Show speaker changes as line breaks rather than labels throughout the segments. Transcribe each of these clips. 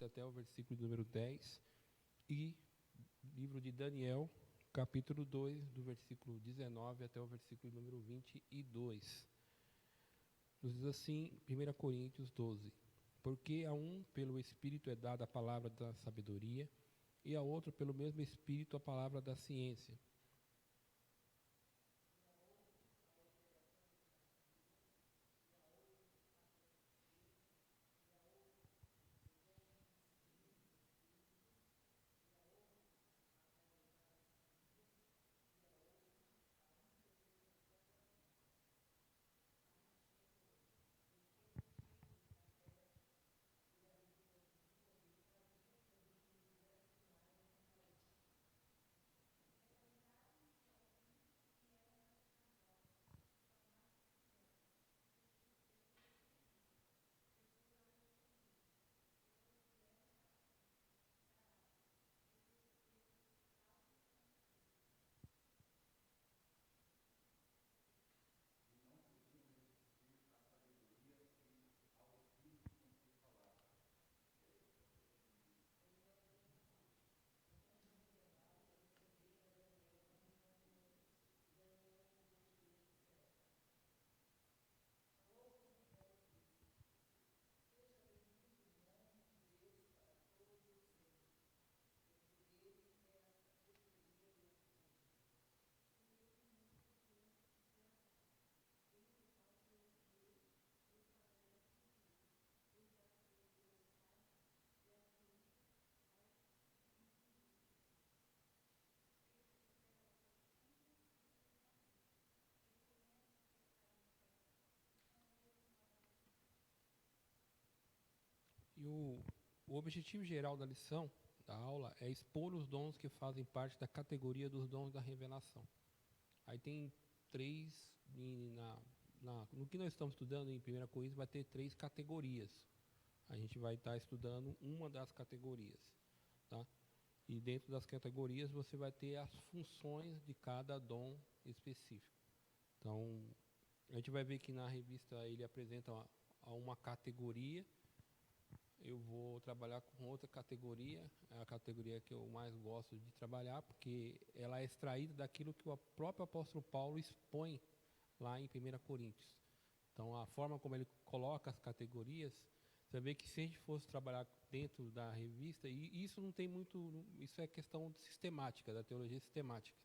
até o versículo número 10, e livro de Daniel, capítulo 2, do versículo 19 até o versículo número 22. Nos diz assim, 1 Coríntios 12: Porque a um pelo Espírito é dada a palavra da sabedoria, e a outro pelo mesmo Espírito a palavra da ciência. E o objetivo geral da lição, da aula, é expor os dons que fazem parte da categoria dos dons da revelação. Aí tem três, no que nós estamos estudando em 1 Coríntios, vai ter três categorias. A gente vai estar estudando uma das categorias, tá? E dentro das categorias você vai ter as funções de cada dom específico. Então, a gente vai ver que na revista ele apresenta uma categoria. Eu vou trabalhar com outra categoria, é a categoria que eu mais gosto de trabalhar, porque ela é extraída daquilo que o próprio apóstolo Paulo expõe lá em 1 Coríntios. Então, a forma como ele coloca as categorias, você vê que se a gente fosse trabalhar dentro da revista, e isso não tem muito, isso é questão sistemática, da teologia sistemática.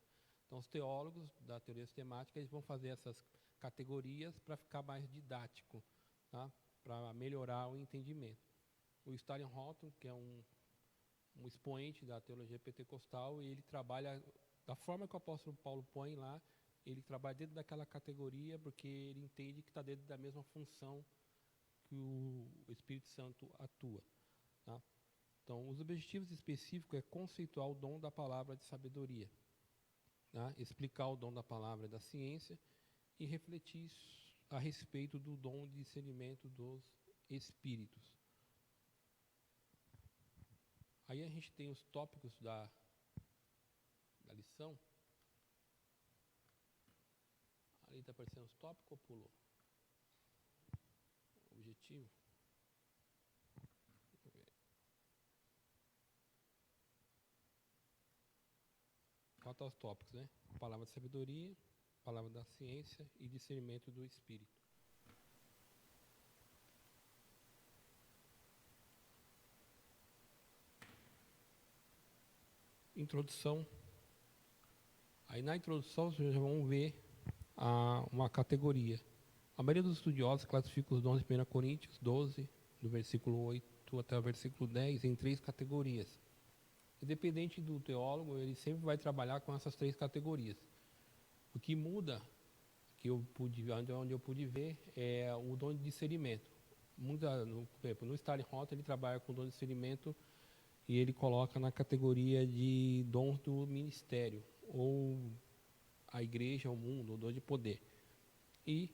Então, os teólogos da teologia sistemática, eles vão fazer essas categorias para ficar mais didático, tá? Para melhorar o entendimento. O Stanley Horton, que é um expoente da teologia pentecostal, e ele trabalha da forma que o apóstolo Paulo põe lá, ele trabalha dentro daquela categoria, porque ele entende que está dentro da mesma função que o Espírito Santo atua. Tá? Então, os objetivos específicos é conceituar o dom da palavra de sabedoria, tá? Explicar o dom da palavra da ciência e refletir a respeito do dom de discernimento dos espíritos. Aí a gente tem os tópicos da lição. Ali está aparecendo os tópicos ou pulou? Objetivo. Deixa eu ver. Faltam os tópicos, né? Palavra de sabedoria, palavra da ciência e discernimento do espírito. Introdução. Aí na introdução vocês já vão ver uma categoria. A maioria dos estudiosos classifica os dons de 1 Coríntios 12, do versículo 8 até o versículo 10, em três categorias. Independente do teólogo, ele sempre vai trabalhar com essas três categorias. O que muda, onde eu pude ver, é o dom de discernimento. Por exemplo, no Stanley Horton ele trabalha com o dom de discernimento e ele coloca na categoria de dons do ministério, ou a igreja, o mundo, o dom de poder. E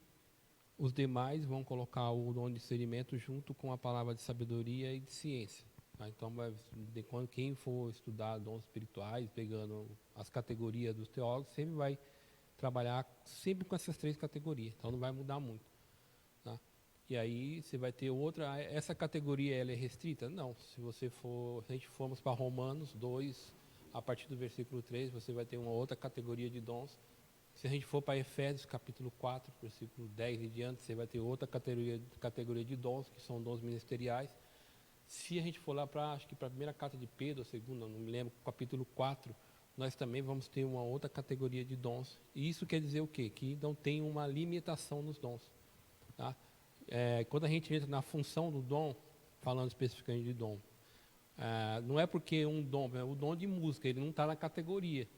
os demais vão colocar o dom de discernimento junto com a palavra de sabedoria e de ciência. Tá? Então, quem for estudar dons espirituais, pegando as categorias dos teólogos, sempre vai trabalhar sempre com essas três categorias. Então, não vai mudar muito. Tá? E aí você vai ter outra. Essa categoria ela é restrita? Não. Se a gente formos para Romanos 2, a partir do versículo 3, você vai ter uma outra categoria de dons. Se a gente for para Efésios capítulo 4, versículo 10 e diante, você vai ter outra categoria de dons, que são dons ministeriais. Se a gente for lá para, acho que para a primeira carta de Pedro, a segunda, não me lembro, capítulo 4, nós também vamos ter uma outra categoria de dons. E isso quer dizer o quê? Que não tem uma limitação nos dons. Tá? Quando a gente entra na função do dom, falando especificamente de dom, não é porque um dom, o dom de música, ele não está na categoria.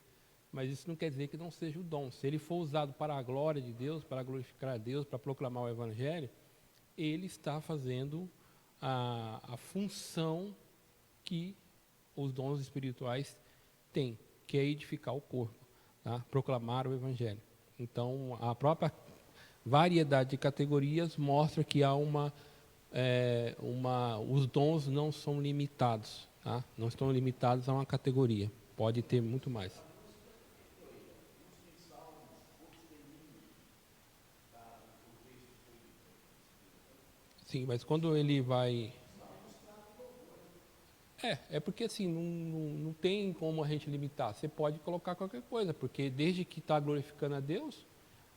Mas isso não quer dizer que não seja o dom. Se ele for usado para a glória de Deus, para glorificar a Deus, para proclamar o Evangelho, ele está fazendo a função que os dons espirituais têm, que é edificar o corpo, tá? Proclamar o Evangelho. Então, a própria variedade de categorias mostra que há os dons não são limitados, tá? Não estão limitados a uma categoria. Pode ter muito mais. Sim, mas quando ele vai... É porque assim, não tem como a gente limitar. Você pode colocar qualquer coisa, porque desde que está glorificando a Deus,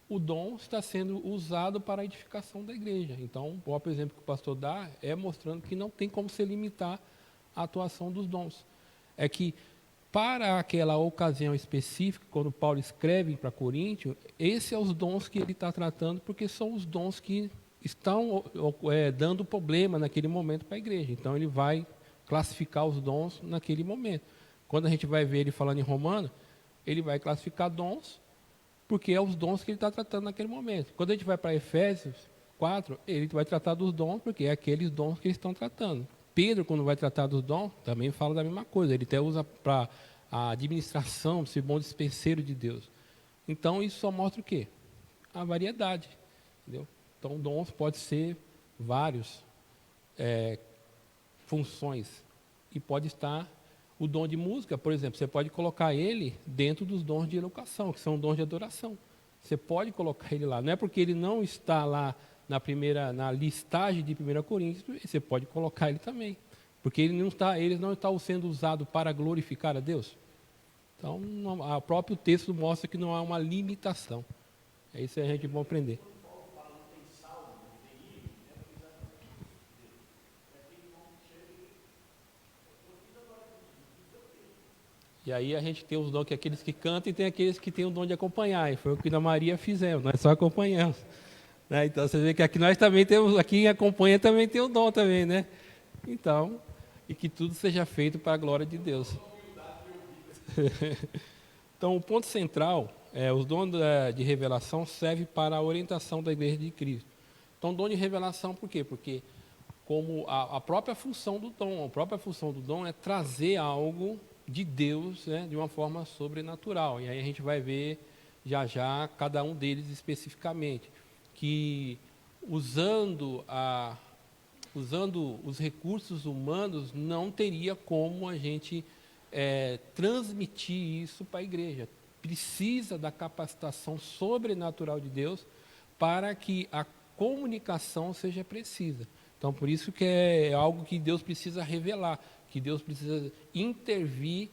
o dom está sendo usado para a edificação da igreja. Então, o próprio exemplo que o pastor dá é mostrando que não tem como se limitar a atuação dos dons. É que, para aquela ocasião específica, quando Paulo escreve para Coríntios, esses são os dons que ele está tratando, porque são os dons que estão dando problema naquele momento para a igreja. Então, ele vai classificar os dons naquele momento. Quando a gente vai ver ele falando em Romano, ele vai classificar dons, porque é os dons que ele está tratando naquele momento. Quando a gente vai para Efésios 4, ele vai tratar dos dons, porque é aqueles dons que eles estão tratando. Pedro, quando vai tratar dos dons, também fala da mesma coisa. Ele até usa para a administração, ser bom dispenseiro de Deus. Então, isso só mostra o quê? A variedade. Entendeu? Então, dons pode ser vários funções. E pode estar o dom de música, por exemplo, você pode colocar ele dentro dos dons de educação, que são dons de adoração. Você pode colocar ele lá. Não é porque ele não está lá na listagem de 1 Coríntios, você pode colocar ele também. Porque ele não está sendo usado para glorificar a Deus. Então, o próprio texto mostra que não há uma limitação. É isso que a gente vai aprender. E aí a gente tem os dons que aqueles que cantam e tem aqueles que têm o dom de acompanhar. E foi o que na Maria fizemos, nós só acompanhamos. Né? Então você vê que aqui nós também temos, aqui quem acompanha também tem o dom também, né? Então, e que tudo seja feito para a glória de Deus. Então o ponto central os dons de revelação servem para a orientação da igreja de Cristo. Então dom de revelação por quê? Porque como a própria função do dom é trazer algo de Deus, né, de uma forma sobrenatural. E aí a gente vai ver já cada um deles especificamente, que usando os recursos humanos não teria como a gente transmitir isso para a igreja. Precisa da capacitação sobrenatural de Deus para que a comunicação seja precisa. Então, por isso que é algo que Deus precisa revelar, que Deus precisa intervir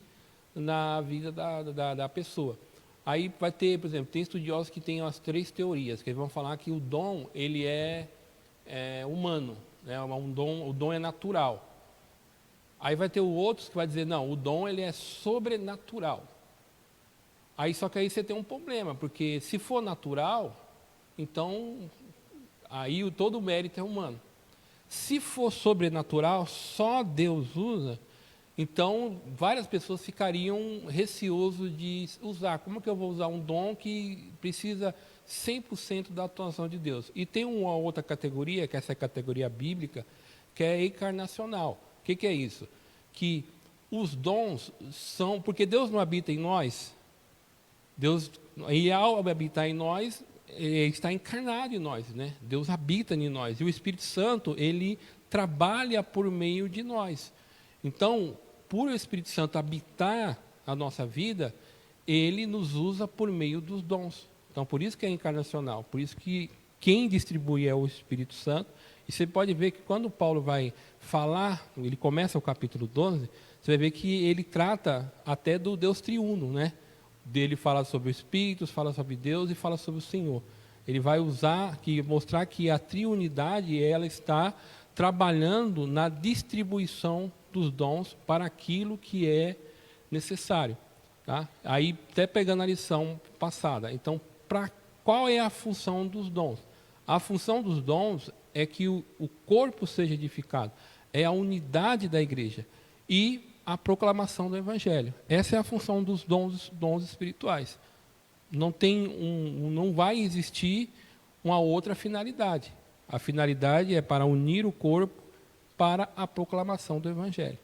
na vida da pessoa. Aí vai ter, por exemplo, tem estudiosos que têm as 3 teorias, que eles vão falar que o dom ele é humano, né? O dom é natural. Aí vai ter outros que vai dizer, não, o dom ele é sobrenatural. Só que aí você tem um problema, porque se for natural, então aí todo o mérito é humano. Se for sobrenatural, só Deus usa, então várias pessoas ficariam receosas de usar. Como que eu vou usar um dom que precisa 100% da atuação de Deus? E tem uma outra categoria, que é essa categoria bíblica, que é encarnacional. O que é isso? Que os dons são... Porque Deus não habita em nós. E ao habitar em nós, está encarnado em nós, né? Deus habita em nós. E o Espírito Santo, ele trabalha por meio de nós. Então, por o Espírito Santo habitar a nossa vida, ele nos usa por meio dos dons. Então, por isso que é encarnacional. Por isso que quem distribui é o Espírito Santo. E você pode ver que quando Paulo vai falar, ele começa o capítulo 12, você vai ver que ele trata até do Deus triuno, né? Dele fala sobre o Espírito, fala sobre Deus e fala sobre o Senhor. Ele vai mostrar que a triunidade, ela está trabalhando na distribuição dos dons para aquilo que é necessário. Tá? Aí, até pegando a lição passada. Então, qual é a função dos dons? A função dos dons é que o corpo seja edificado. É a unidade da igreja. E a proclamação do Evangelho. Essa é a função dos dons espirituais. Não vai existir uma outra finalidade. A finalidade é para unir o corpo para a proclamação do Evangelho.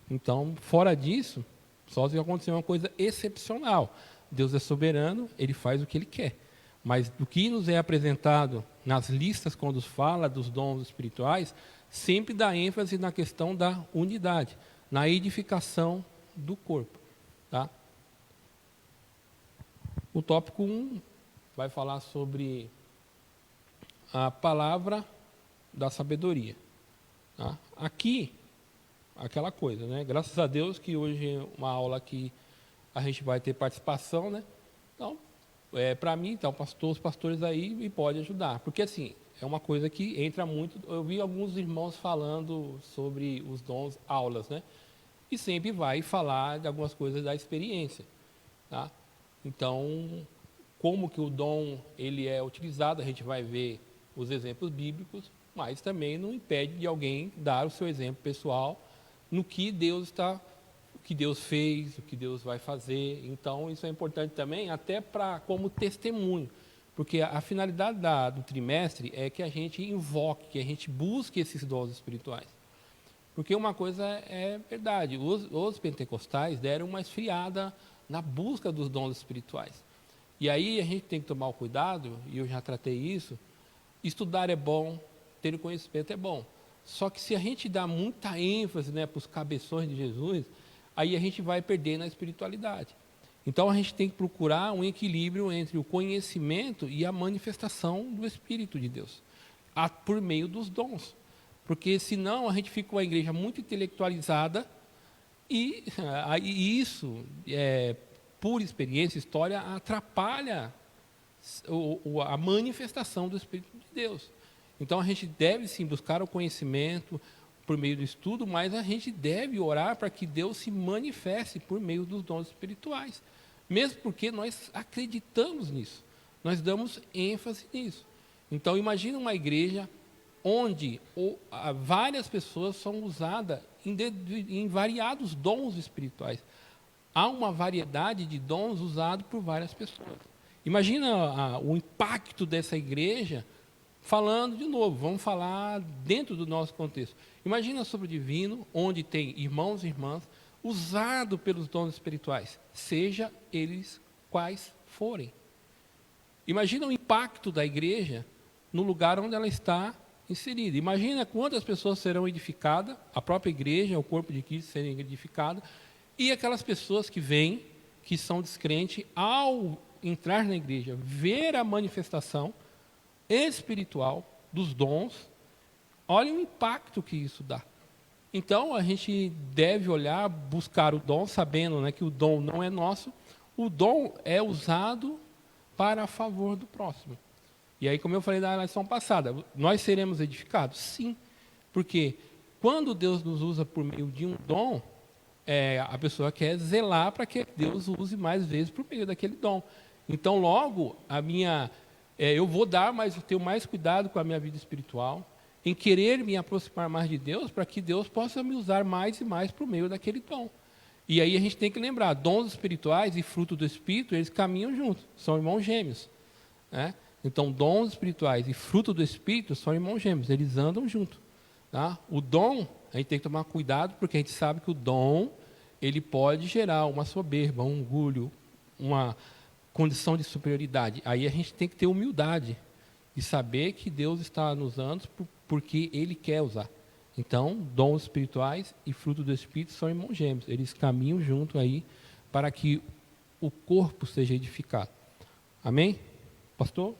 Então, fora disso, só se acontecer uma coisa excepcional. Deus é soberano, Ele faz o que Ele quer. Mas o que nos é apresentado nas listas, quando fala dos dons espirituais, sempre dá ênfase na questão da unidade, na edificação do corpo. Tá? O tópico 1 vai falar sobre a palavra da sabedoria. Tá? Aqui, aquela coisa, né? Graças a Deus que hoje é uma aula que a gente vai ter participação, né? Então, para mim, então, os pastores aí me podem ajudar. Porque, assim, é uma coisa que entra muito... Eu vi alguns irmãos falando sobre os dons, aulas, né? E sempre vai falar de algumas coisas da experiência, tá? Então, como que o dom ele é utilizado, a gente vai ver os exemplos bíblicos, mas também não impede de alguém dar o seu exemplo pessoal no que Deus o que Deus fez, o que Deus vai fazer. Então, isso é importante também, até como testemunho, porque a finalidade do trimestre é que a gente invoque, que a gente busque esses dons espirituais. Porque uma coisa é verdade, os pentecostais deram uma esfriada na busca dos dons espirituais. E aí a gente tem que tomar o cuidado, e eu já tratei isso, estudar é bom, ter conhecimento é bom. Só que se a gente dá muita ênfase, né, para os cabeções de Jesus, aí a gente vai perder na espiritualidade. Então a gente tem que procurar um equilíbrio entre o conhecimento e a manifestação do Espírito de Deus, por meio dos dons. Porque senão a gente fica uma igreja muito intelectualizada e isso, por experiência, história, atrapalha a manifestação do Espírito de Deus. Então a gente deve sim buscar o conhecimento por meio do estudo, mas a gente deve orar para que Deus se manifeste por meio dos dons espirituais. Mesmo porque nós acreditamos nisso, nós damos ênfase nisso. Então imagina uma igreja onde várias pessoas são usadas em variados dons espirituais. Há uma variedade de dons usados por várias pessoas. Imagina o impacto dessa igreja, falando de novo, vamos falar dentro do nosso contexto. Imagina sobre o divino, onde tem irmãos e irmãs, usado pelos dons espirituais, seja eles quais forem. Imagina o impacto da igreja no lugar onde ela está inserida. Imagina quantas pessoas serão edificadas, a própria igreja, o corpo de Cristo serem edificados, e aquelas pessoas que vêm, que são descrentes, ao entrar na igreja, ver a manifestação espiritual dos dons, olha o impacto que isso dá. Então, a gente deve olhar, buscar o dom, sabendo, né, que o dom não é nosso, o dom é usado para a favor do próximo. E aí, como eu falei na lição passada, nós seremos edificados? Sim, porque quando Deus nos usa por meio de um dom, a pessoa quer zelar para que Deus use mais vezes por meio daquele dom. Então, logo, eu vou ter mais cuidado com a minha vida espiritual, em querer me aproximar mais de Deus, para que Deus possa me usar mais e mais por meio daquele dom. E aí a gente tem que lembrar, dons espirituais e fruto do Espírito, eles caminham juntos, são irmãos gêmeos, né? Então, dons espirituais e fruto do Espírito são irmãos gêmeos, eles andam juntos. Tá? O dom, a gente tem que tomar cuidado, porque a gente sabe que o dom, ele pode gerar uma soberba, um orgulho, uma condição de superioridade. Aí a gente tem que ter humildade de saber que Deus está nos usando porque Ele quer usar. Então, dons espirituais e fruto do Espírito são irmãos gêmeos, eles caminham junto aí para que o corpo seja edificado. Amém? Pastor?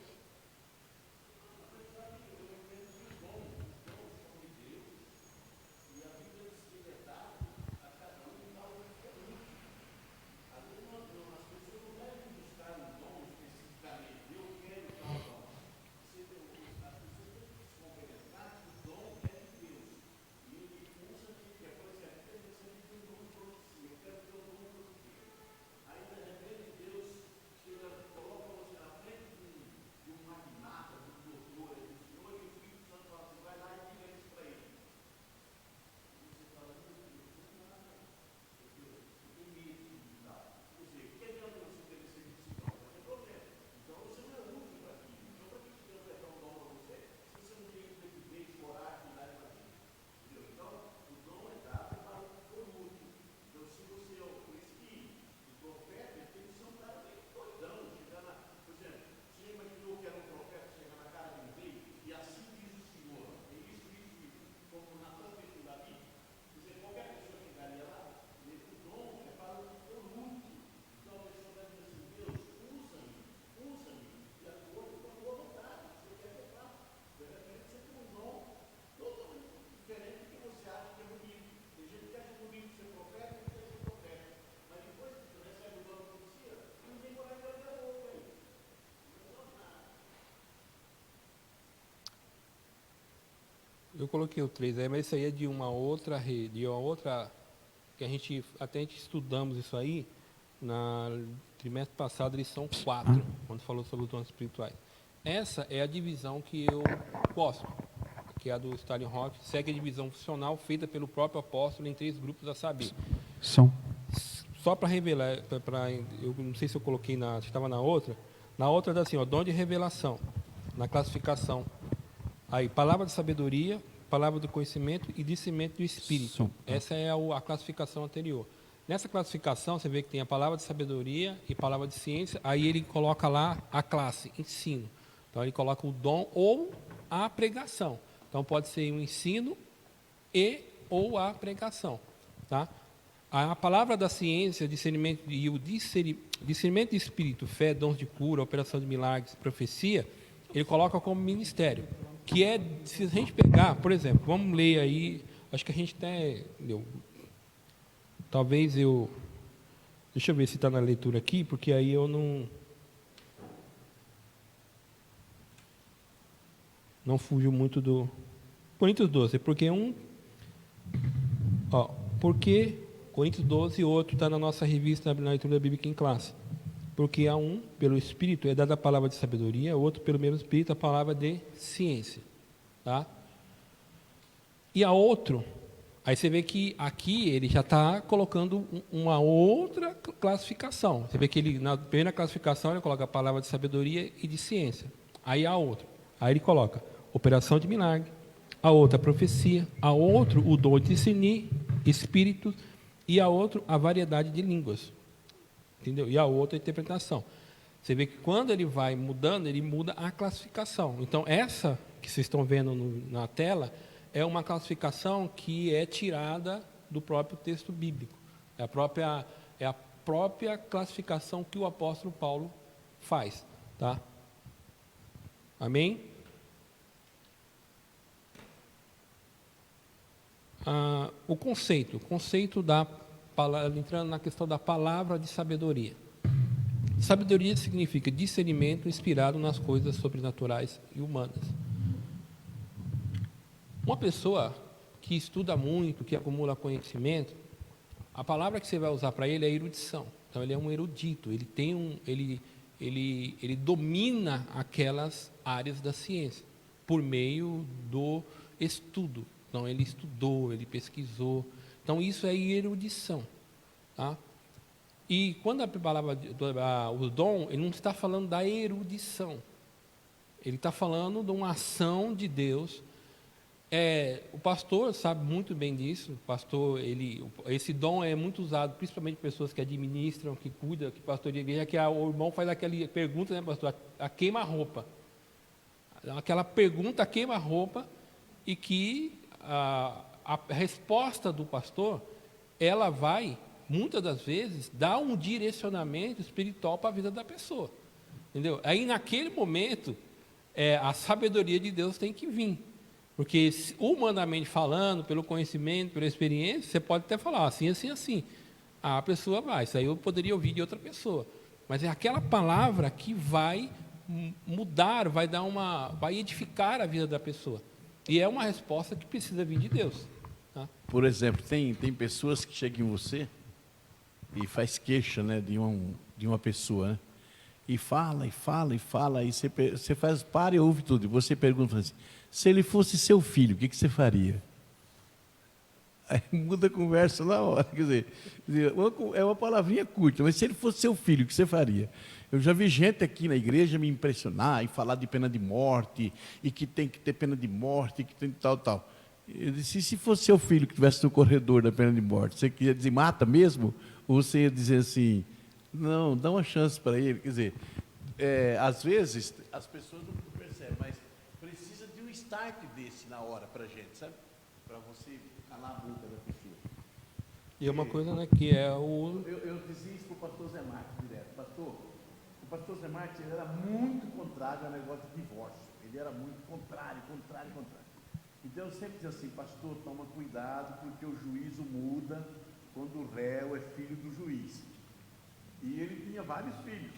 Eu coloquei o 3 aí, mas isso aí é de uma outra rede, de uma outra, que a gente estudamos isso aí, na trimestre passado, lição 4, quando falou sobre os dons espirituais. Essa é a divisão que eu gosto, que é a do Stanley Rock, segue a divisão funcional feita pelo próprio apóstolo em 3 grupos a saber. Só para revelar, eu não sei se eu coloquei estava na outra dá assim, ó, dom de revelação, na classificação. Aí, palavra de sabedoria, palavra do conhecimento e discernimento do Espírito. Essa é a classificação anterior. Nessa classificação, você vê que tem a palavra de sabedoria e palavra de ciência, aí ele coloca lá a classe, ensino. Então, ele coloca o dom ou a pregação. Então, pode ser um ensino ou a pregação. Tá? A palavra da ciência, discernimento e o discernimento de espírito, fé, dons de cura, operação de milagres, profecia, ele coloca como ministério. Que é, se a gente pegar, por exemplo, vamos ler aí, acho que a gente até leu. Talvez deixa eu ver se está na leitura aqui, porque aí eu não fujo muito do Coríntios 12, porque Coríntios 12 e outro está na nossa revista na leitura da Bíblia em classe. Porque a um, pelo Espírito, é dada a palavra de sabedoria, outro, pelo mesmo Espírito, a palavra de ciência. Tá? E a outro, aí você vê que aqui ele já está colocando uma outra classificação. Você vê que ele, na primeira classificação, ele coloca a palavra de sabedoria e de ciência. Aí a outra. Aí ele coloca operação de milagre, a outra a profecia, a outro o dom de discernir espíritos e a outro a variedade de línguas. Entendeu? E a outra a interpretação. Você vê que quando ele vai mudando, ele muda a classificação. Então, essa que vocês estão vendo na tela é uma classificação que é tirada do próprio texto bíblico. É a própria classificação que o apóstolo Paulo faz. Tá? Amém? O conceito da palavra, entrando na questão da palavra de sabedoria. Sabedoria significa discernimento inspirado nas coisas sobrenaturais e humanas. Uma pessoa que estuda muito, que acumula conhecimento, a palavra que você vai usar para ele é erudição. Então ele é um erudito, ele domina aquelas áreas da ciência por meio do estudo. Então ele estudou, ele pesquisou. Então isso é erudição. Tá? E quando a palavra, o dom, ele não está falando da erudição. Ele está falando de uma ação de Deus. O pastor sabe muito bem disso. O pastor, esse dom é muito usado, principalmente por pessoas que administram, que cuidam, que pastoreiam a igreja, que o irmão faz aquela pergunta, né, pastor? A queima-roupa. Aquela pergunta a queima-roupa, e que a resposta do pastor, ela vai, muitas das vezes, dar um direcionamento espiritual para a vida da pessoa. Entendeu? Aí, naquele momento, a sabedoria de Deus tem que vir. Porque, humanamente falando, pelo conhecimento, pela experiência, você pode até falar assim, assim, assim. A pessoa vai, isso aí eu poderia ouvir de outra pessoa. Mas é aquela palavra que vai mudar, vai edificar a vida da pessoa. E é uma resposta que precisa vir de Deus. Tá?
Por exemplo, tem pessoas que chegam em você e faz queixa, né, de uma pessoa, né? E fala, aí você para e ouve tudo. E você pergunta assim, se ele fosse seu filho, o que você faria? Aí muda a conversa na hora. Quer dizer, é uma palavrinha curta, mas se ele fosse seu filho, o que você faria? Eu já vi gente aqui na igreja me impressionar e falar de pena de morte, e que tem que ter pena de morte, que tem tal. Eu disse, e se fosse seu filho que estivesse no corredor da pena de morte, você queria dizer, mata mesmo? Ou você ia dizer assim, não, dá uma chance para ele? Quer dizer, às vezes as pessoas não percebem, mas precisa de um start desse na hora para a gente, sabe? Para você calar a boca da pessoa.
E é uma coisa, né, que é o...
Eu dizia isso para o pastor Zé Marques direto. O pastor Zé Marques, ele era muito contrário ao negócio de divórcio. Ele era muito contrário. Então eu sempre dizia assim, pastor, toma cuidado, porque o juízo muda quando o réu é filho do juiz. E ele tinha vários filhos.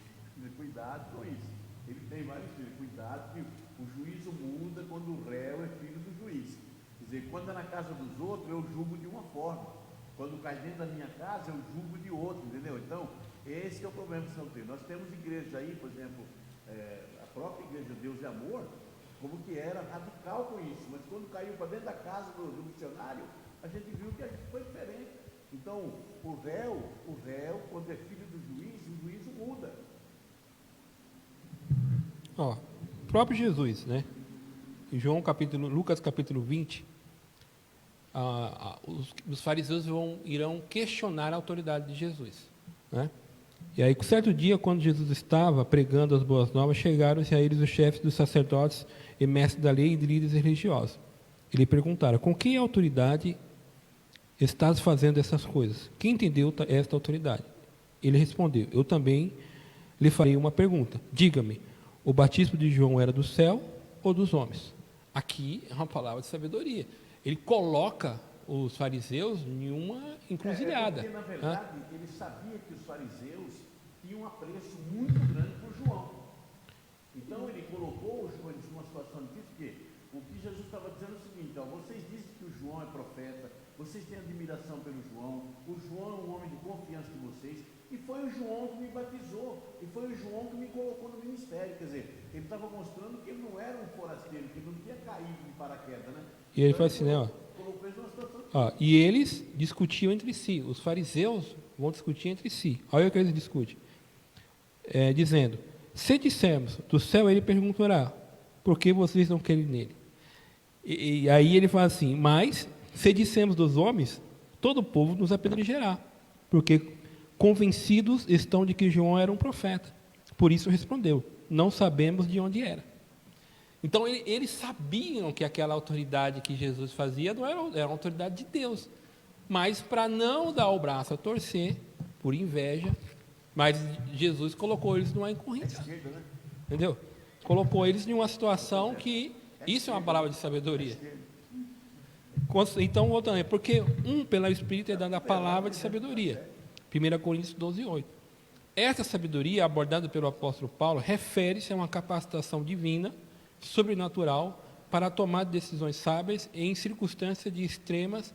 Cuidado com isso. Ele tem vários filhos. Cuidado, que o juízo muda quando o réu é filho do juiz. dizer, quando é na casa dos outros, eu julgo de uma forma. Quando cai dentro da minha casa, eu julgo de outra, entendeu? Então, esse é o problema que nós temos. Nós temos igrejas aí, por exemplo, a própria igreja Deus e Amor, como que era radical com isso, mas quando caiu para dentro da casa do missionário, a gente viu que a gente foi diferente. Então, o réu, quando é filho do juiz, o juízo muda.
Ó, o próprio Jesus, né? Em Lucas capítulo 20, os fariseus irão questionar a autoridade de Jesus, né? E aí, certo dia, quando Jesus estava pregando as boas novas, chegaram-se a eles os chefes dos sacerdotes e mestres da lei e líderes religiosos. E lhe perguntaram: com que autoridade estás fazendo essas coisas? Quem entendeu esta autoridade? Ele respondeu: eu também lhe farei uma pergunta. Diga-me, o batismo de João era do céu ou dos homens? Aqui é uma palavra de sabedoria. Ele coloca os fariseus em uma encruzilhada.
Porque, na verdade, ele sabia que os fariseus tinham um apreço muito grande por João. Então, ele colocou os judeus numa situação difícil, porque o que Jesus estava dizendo é o seguinte: ó, vocês dizem que o João é profeta, vocês têm admiração pelo João, o João é um homem de confiança de vocês, e foi o João que me batizou, e foi o João que me colocou no ministério. Quer dizer, ele estava mostrando que ele não era um forasteiro, que ele não tinha caído de paraquedas, né?
E ele fala assim, né, e eles discutiam entre si, os fariseus vão discutir entre si. Olha o que eles discutem. Dizendo: se dissermos do céu, ele perguntará: por que vocês não querem nele? E aí ele fala assim: mas se dissermos dos homens, todo o povo nos apedrejará, porque convencidos estão de que João era um profeta. Por isso respondeu: não sabemos de onde era. Então, eles sabiam que aquela autoridade que Jesus fazia não era uma autoridade de Deus. Mas, para não dar o braço a torcer, por inveja, mas Jesus colocou eles numa incorrência. Entendeu? Colocou eles em uma situação que... Isso é uma palavra de sabedoria. Então, voltando, porque pelo Espírito é dando a palavra de sabedoria. 1 Coríntios 12, 8. Essa sabedoria, abordada pelo apóstolo Paulo, refere-se a uma capacitação divina, sobrenatural, para tomar decisões sábias em circunstâncias de extremas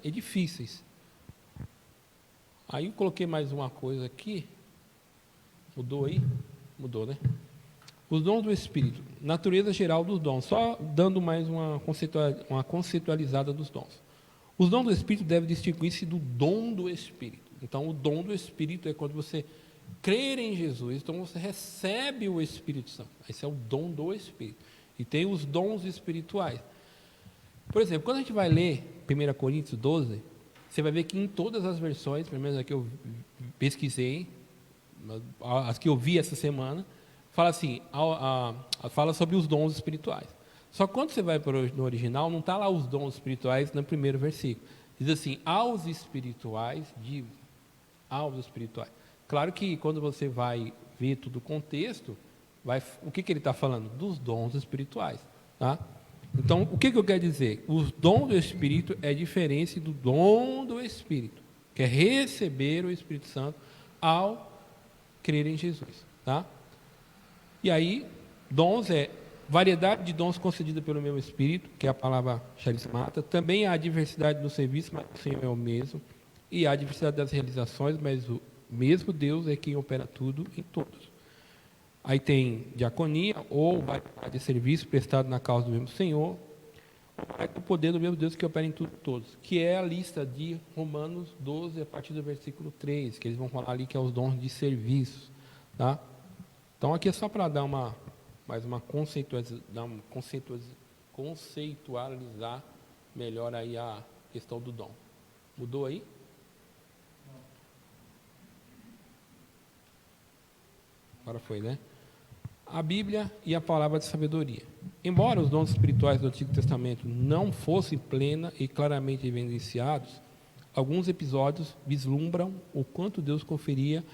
e difíceis. Aí eu coloquei mais uma coisa aqui. Mudou aí? Mudou, né? Os dons do Espírito. Natureza geral dos dons. Só dando mais uma conceitualizada dos dons. Os dons do Espírito devem distinguir-se do dom do Espírito. Então, o dom do Espírito é quando você crer em Jesus, então você recebe o Espírito Santo. Esse é o dom do Espírito. E tem os dons espirituais. Por exemplo, quando a gente vai ler 1 Coríntios 12, você vai ver que em todas as versões, pelo menos a que eu pesquisei, as que eu vi essa semana, fala assim, fala sobre os dons espirituais. Só que quando você vai no original, não está lá os dons espirituais no primeiro versículo. Diz assim: aos espirituais, aos espirituais. Claro que quando você vai ver todo o contexto, o que ele está falando? Dos dons espirituais. Tá? Então, o que eu quero dizer? O dom do Espírito é diferente do dom do Espírito, que é receber o Espírito Santo ao crer em Jesus. Tá? E aí, dons é variedade de dons concedida pelo meu Espírito, que é a palavra charismata. Também há a diversidade do serviço, mas o Senhor é o mesmo. E há a diversidade das realizações, mas o mesmo Deus é quem opera tudo em todos. Aí tem diaconia, ou variedade de serviço prestado na causa do mesmo Senhor, o poder do mesmo Deus que opera em tudo todos, que é a lista de Romanos 12, a partir do versículo 3, que eles vão falar ali que é os dons de serviço. Tá? Então, aqui é só para dar mais uma conceitualizar melhor aí a questão do dom. Mudou aí? Agora foi, né? A Bíblia e a palavra de sabedoria. Embora os dons espirituais do Antigo Testamento não fossem plena e claramente evidenciados, alguns episódios vislumbram o quanto Deus conferia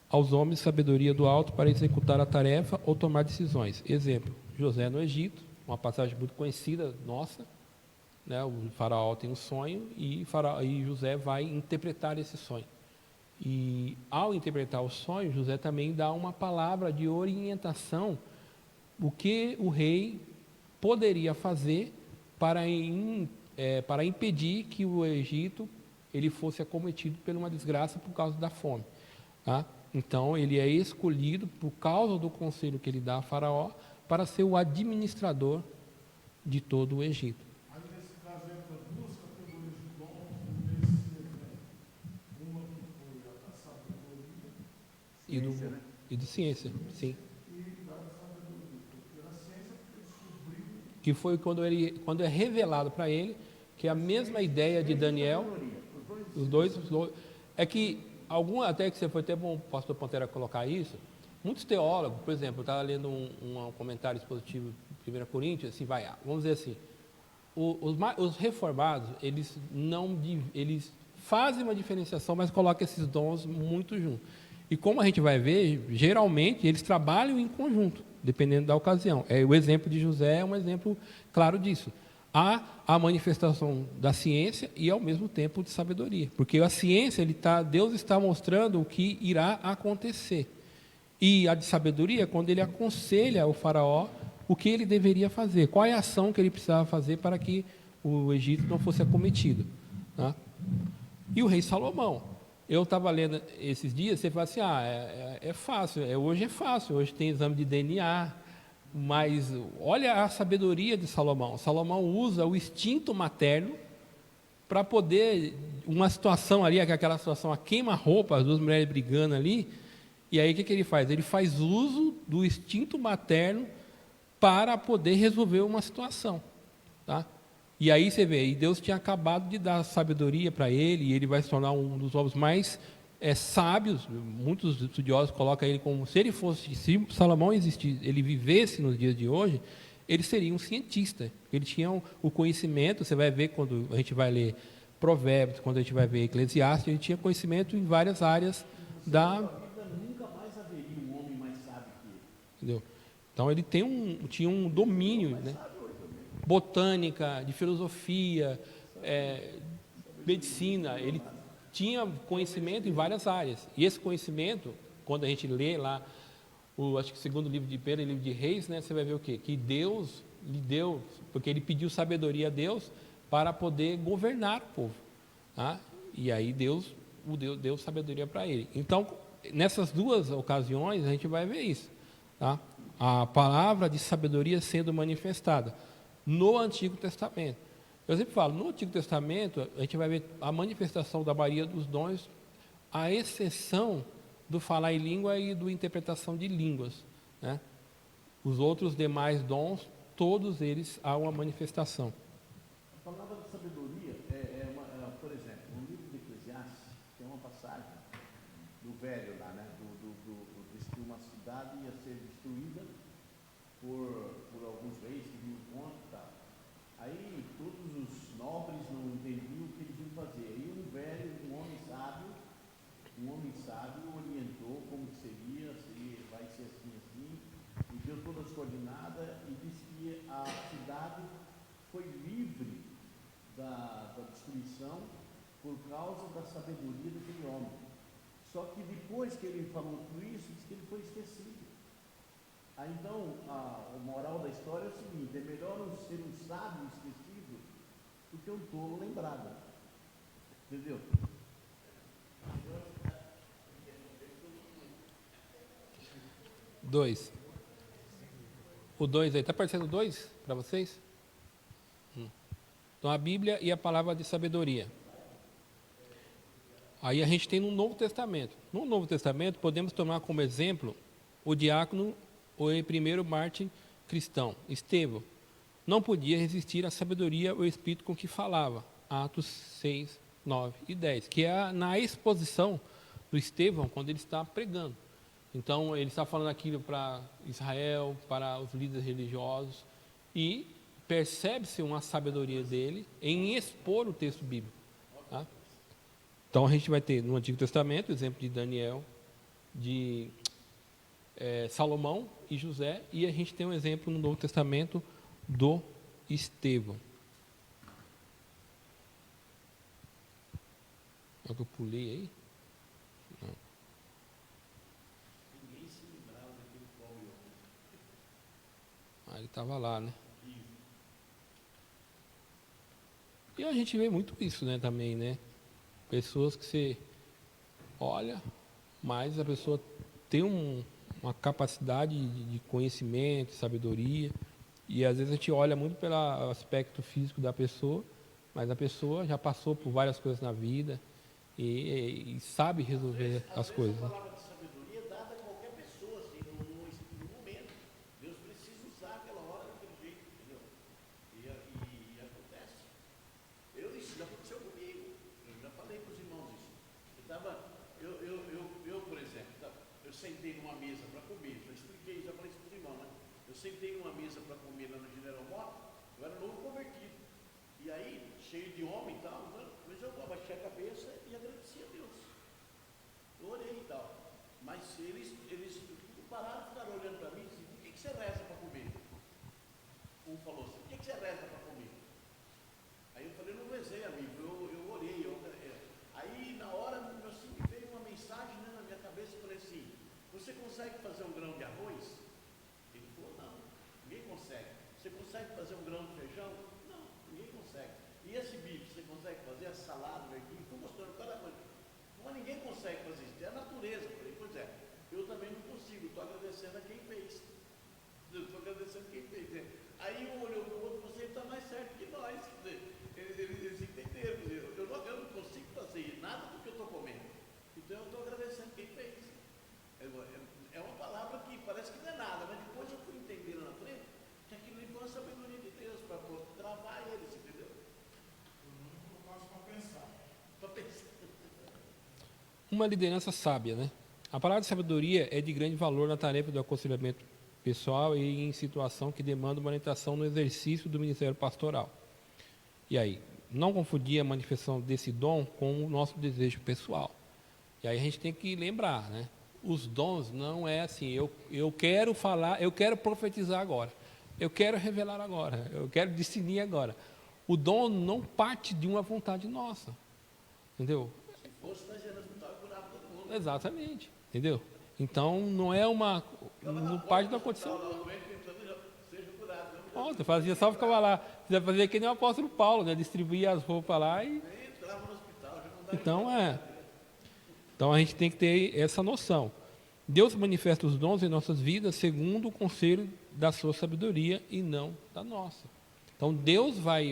aos homens sabedoria do alto para executar a tarefa ou tomar decisões. Exemplo, José no Egito, uma passagem muito conhecida nossa, né? O faraó tem um sonho e José vai interpretar esse sonho. E ao interpretar o sonho, José também dá uma palavra de orientação, o que o rei poderia fazer para impedir que o Egito ele fosse acometido por uma desgraça por causa da fome. Tá? Então, ele é escolhido por causa do conselho que ele dá a Faraó para ser o administrador de todo o Egito.
Aí, nesse caso, entra duas categorias de dons nesse exemplo. Uma que foi a sabedoria
E do ciência, sim.
e da sabedoria. Porque na ciência, porque descobriu
Que foi quando é revelado para ele que a mesma ideia de Daniel, os dois, é que até que foi até bom o pastor Pantera colocar isso, muitos teólogos, por exemplo, eu estava lendo um comentário expositivo de 1 Coríntios, assim, vamos dizer assim, os reformados, eles fazem uma diferenciação, mas colocam esses dons muito juntos. E como a gente vai ver, geralmente eles trabalham em conjunto, dependendo da ocasião. O exemplo de José é um exemplo claro disso. Há a manifestação da ciência e, ao mesmo tempo, de sabedoria. Porque a ciência, Deus está mostrando o que irá acontecer. E a de sabedoria é quando ele aconselha o faraó o que ele deveria fazer, qual é a ação que ele precisava fazer para que o Egito não fosse acometido. Tá? E o rei Salomão. Eu estava lendo esses dias, você fala assim, é fácil, hoje é fácil, hoje tem exame de DNA, mas olha a sabedoria de Salomão. Salomão usa o instinto materno para poder, uma situação ali, aquela situação, a queima-roupa, as duas mulheres brigando ali, e aí o que ele faz? Ele faz uso do instinto materno para poder resolver uma situação. Tá? E aí você vê, e Deus tinha acabado de dar sabedoria para ele, e ele vai se tornar um dos homens mais sábios. Muitos estudiosos colocam ele como se Salomão existisse, ele vivesse nos dias de hoje, ele seria um cientista. Ele tinha o conhecimento, você vai ver quando a gente vai ler Provérbios, quando a gente vai ver Eclesiastes, ele tinha conhecimento em várias áreas da...
Nunca mais haveria um homem mais sábio que ele.
Entendeu? Então ele tinha um domínio, né? Botânica, de filosofia, medicina, ele tinha conhecimento em várias áreas. E esse conhecimento, quando a gente lê lá, acho que o segundo livro de Pedro, livro de Reis, né, você vai ver o quê? Que Deus lhe deu, porque ele pediu sabedoria a Deus para poder governar o povo. Tá? E aí Deus deu sabedoria para ele. Então, nessas duas ocasiões, a gente vai ver isso. Tá? A palavra de sabedoria sendo manifestada no Antigo Testamento. Eu sempre falo, no Antigo Testamento, a gente vai ver a manifestação da maioria dos dons, à exceção do falar em língua e do interpretação de línguas. Né? Os outros demais dons, todos eles há uma manifestação.
A palavra de sabedoria por exemplo, no livro de Eclesiastes, tem uma passagem do velho lá, né? De uma cidade ia ser destruída por alguns reis que vinham contra e tal. Aí todos os nobres não entendiam o que eles iam fazer. Aí um homem sábio orientou como que seria, se vai ser assim, e deu todas as coordenadas e disse que a cidade foi livre da destruição por causa da sabedoria daquele homem. Só que depois que ele falou tudo isso, disse que ele foi esquecido. Aí então, a moral da história é o seguinte: é melhor ser um sábio esquecido do que um tolo lembrado. Entendeu?
Dois. O 2 aí, está aparecendo 2 para vocês? Então, a Bíblia e a palavra de sabedoria. Aí a gente tem no Novo Testamento. No Novo Testamento, podemos tomar como exemplo o diácono, o primeiro mártir cristão, Estevão. Não podia resistir à sabedoria ou espírito com que falava. Atos 6, 9 e 10. Que é na exposição do Estevão, quando ele está pregando. Então, ele está falando aquilo para Israel, para os líderes religiosos, e percebe-se uma sabedoria dele em expor o texto bíblico. Tá? Então, a gente vai ter no Antigo Testamento o exemplo de Daniel, de Salomão e José, e a gente tem um exemplo no Novo Testamento do Estevão. É o que eu pulei aí? Não.
Ninguém se lembrava daquele pobre homem.
Ele estava lá, né? E a gente vê muito isso, né, também, né? Pessoas que você olha, mas a pessoa tem uma capacidade de conhecimento, sabedoria, e às vezes a gente olha muito pelo aspecto físico da pessoa, mas a pessoa já passou por várias coisas na vida e sabe resolver as coisas.
A
Né?
palavra de sabedoria é dada a qualquer pessoa, assim, no momento. Deus precisa usar aquela hora daquele jeito, entendeu? E acontece. Isso já aconteceu comigo. Eu já falei para os irmãos isso. Por exemplo, eu sentei numa mesa para comer. Já expliquei, já falei isso para os irmãos, né? Eu sentei numa mesa para comer lá no General Motors. Eu era novo convertido. E aí, cheio de homem e tal, né? Mas eu abaixei a cabeça e agradeci a Deus. Eu orei e tal. Mas eles pararam, ficaram olhando para mim e disseram, por que você reza para comer? Um falou assim, por que você reza para comer? Aí eu falei, não rezei, amigo, eu orei. Aí na hora, assim, me veio uma mensagem, né, na minha cabeça, eu falei assim, você consegue fazer um grão de arroz? Ele falou, não, ninguém consegue. Você consegue fazer um grão de feijão? Não, ninguém consegue. E esse bife, você consegue fazer a salada, verdinho? Estou mostrando cada coisa. Mas ninguém consegue fazer isso, é a natureza. Eu falei, pois é, eu também não consigo, estou agradecendo a quem fez. Estou agradecendo a quem fez. Né? Aí um olhou para o outro, você está mais certo que nós. Quer dizer, eles entenderam, eu não consigo fazer nada do que eu estou comendo. Então eu estou agradecendo quem fez. É uma palavra que parece que não é nada, mas depois eu fui entender lá na frente que aquilo ali foi a sabedoria de Deus para travar eles, entendeu?
Eu faço para pensar.
Para pensar.
Uma liderança sábia, né? A palavra de sabedoria é de grande valor na tarefa do aconselhamento pessoal e em situação que demanda uma orientação no exercício do ministério pastoral. E aí, não confundir a manifestação desse dom com o nosso desejo pessoal. E aí a gente tem que lembrar, né? Os dons não é assim, eu quero falar, eu quero profetizar agora, eu quero revelar agora, eu quero discernir agora. O dom não parte de uma vontade nossa, entendeu?
Se fosse, nós já não estávamos curando todo mundo.
Exatamente, entendeu? Então não é não parte da condição.
Seja curado.
Ontem fazia só, ficava lá, precisa fazer que nem o apóstolo Paulo, né? Distribuía as roupas lá e...
Entrava no hospital, já não dava.
Então a gente tem que ter essa noção. Deus manifesta os dons em nossas vidas segundo o conselho da sua sabedoria e não da nossa. Então Deus vai,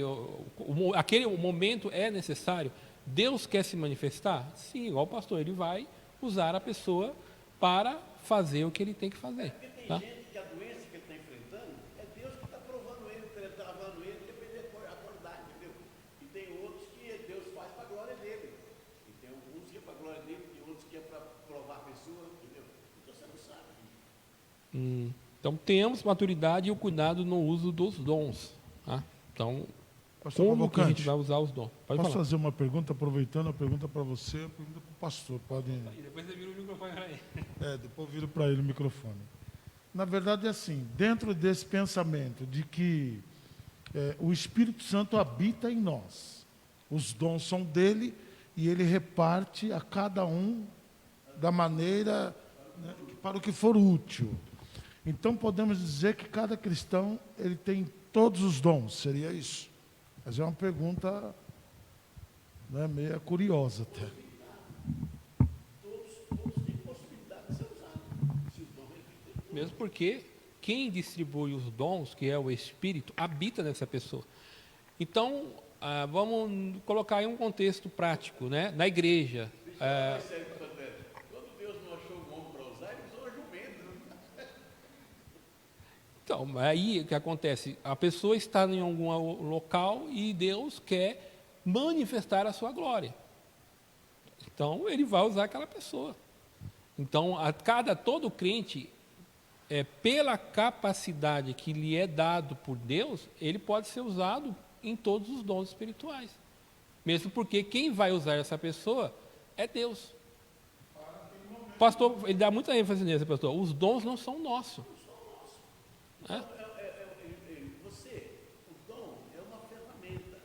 aquele momento é necessário. Deus quer se manifestar? Sim, igual o pastor, ele vai usar a pessoa para fazer o que ele tem que fazer.
Porque tem
Tá?
gente que a doença que ele está enfrentando é Deus que está provando ele, travando ele, que é perder a qualidade, entendeu? E tem outros que Deus faz para a glória dele. E tem alguns que é para a glória dele, e outros que é para provar a pessoa, entendeu? Então você não sabe.
Então tenhamos maturidade e o cuidado no uso dos dons. Tá? Então,
Pastor
como que a gente
Cavalcante,
vai usar os dons? Pode
posso
falar.
fazer uma pergunta, aproveitando a pergunta para você, a pergunta para o pastor. Podem.
Depois você vira o microfone para ele.
Depois eu viro para ele o microfone. Na verdade, é assim, dentro desse pensamento de que o Espírito Santo habita em nós, os dons são dele e ele reparte a cada um da maneira, né, para o que for útil. Então, podemos dizer que cada cristão ele tem todos os dons, seria isso? Mas é uma pergunta, né, meio curiosa até.
Todos têm possibilidade de ser usados. Se o dom é
Mesmo porque quem distribui os dons, que é o Espírito, habita nessa pessoa. Então, vamos colocar aí um contexto prático, né? Na igreja.
Quando Deus não achou um homem para usar, ele usou a jumenta.
Então, aí o que acontece? A pessoa está em algum local e Deus quer manifestar a sua glória. Então, ele vai usar aquela pessoa. Então, todo crente, pela capacidade que lhe é dado por Deus, ele pode ser usado em todos os dons espirituais. Mesmo porque quem vai usar essa pessoa é Deus. Pastor, ele dá muita ênfase nisso, pastor. Os dons não são nossos.
O dom é uma ferramenta.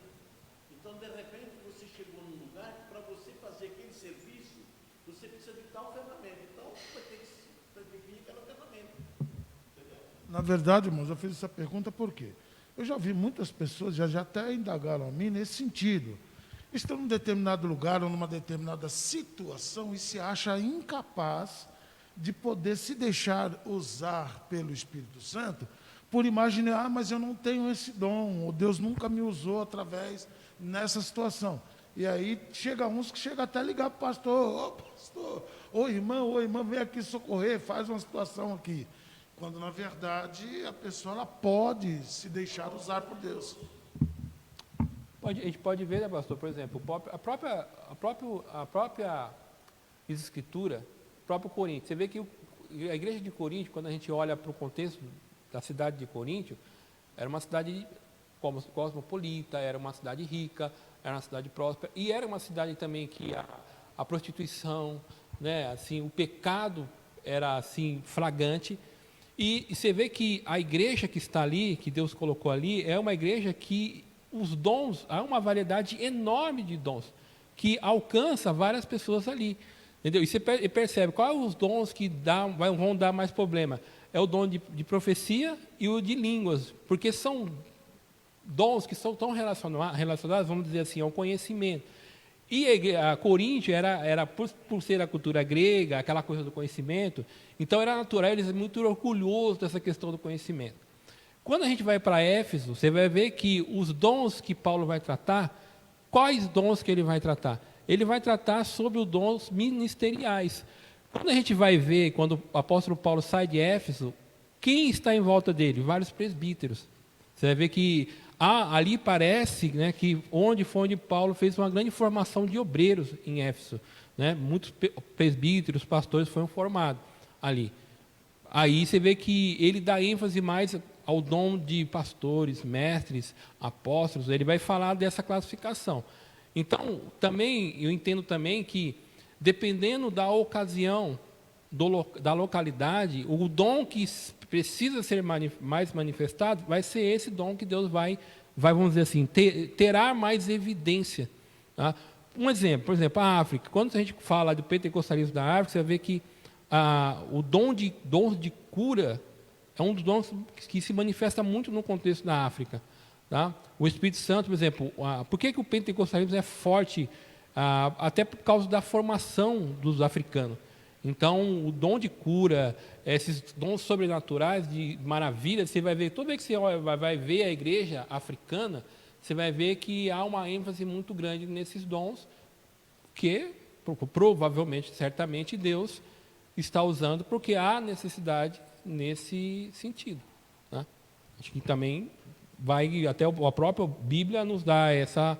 Então, de repente, você chegou num lugar que para você fazer aquele serviço, você precisa de tal ferramenta. Então, vai ter que vir aquela ferramenta. Entendeu?
Na verdade, irmãos, eu fiz essa pergunta por quê? Eu já vi muitas pessoas, já até indagaram a mim nesse sentido. Estão em determinado lugar ou numa determinada situação e se acha incapaz de poder se deixar usar pelo Espírito Santo por imaginar, mas eu não tenho esse dom, ou Deus nunca me usou através nessa situação. E aí chega uns que chega até ligar para o pastor, ô irmã, vem aqui socorrer, faz uma situação aqui. Quando, na verdade, a pessoa ela pode se deixar usar por Deus.
A gente pode ver, né, pastor, por exemplo, a própria Escritura, o próprio Coríntios. Você vê que a igreja de Corinto, quando a gente olha para o contexto da cidade de Corinto, era uma cidade cosmopolita, era uma cidade rica, era uma cidade próspera, e era uma cidade também que a prostituição, né, assim, o pecado era assim flagrante. E você vê que a igreja que está ali, que Deus colocou ali, é uma igreja que os dons, há uma variedade enorme de dons, que alcança várias pessoas ali. Entendeu? E você percebe quais os dons que vão dar mais problema. É o dom de profecia e o de línguas, porque são dons que são tão relacionados, vamos dizer assim, ao conhecimento. E a Coríntio era por ser a cultura grega, aquela coisa do conhecimento, então era natural, eles eram muito orgulhosos dessa questão do conhecimento. Quando a gente vai para Éfeso, você vai ver que os dons que Paulo vai tratar, quais dons que ele vai tratar? Ele vai tratar sobre os dons ministeriais. Quando a gente vai ver, quando o apóstolo Paulo sai de Éfeso, quem está em volta dele? Vários presbíteros. Você vai ver que ali parece, né, que onde Paulo fez uma grande formação de obreiros em Éfeso, né? Muitos presbíteros, pastores foram formados ali. Aí você vê que ele dá ênfase mais ao dom de pastores, mestres, apóstolos. Ele vai falar dessa classificação. Então, também eu entendo também que dependendo da ocasião, da localidade, o dom que precisa ser mais manifestado vai ser esse dom que Deus vai vamos dizer assim, terá mais evidência. Tá? Um exemplo, por exemplo, a África. Quando a gente fala do pentecostalismo da África, você vai ver que o dom de cura é um dos dons que se manifesta muito no contexto da África. Tá? O Espírito Santo, por exemplo, por que o pentecostalismo é forte? Até por causa da formação dos africanos. Então, o dom de cura, esses dons sobrenaturais de maravilha, você vai ver, toda vez que você vai ver a igreja africana, você vai ver que há uma ênfase muito grande nesses dons, que provavelmente, certamente, Deus está usando, porque há necessidade nesse sentido. Né? Acho que também até a própria Bíblia nos dá essa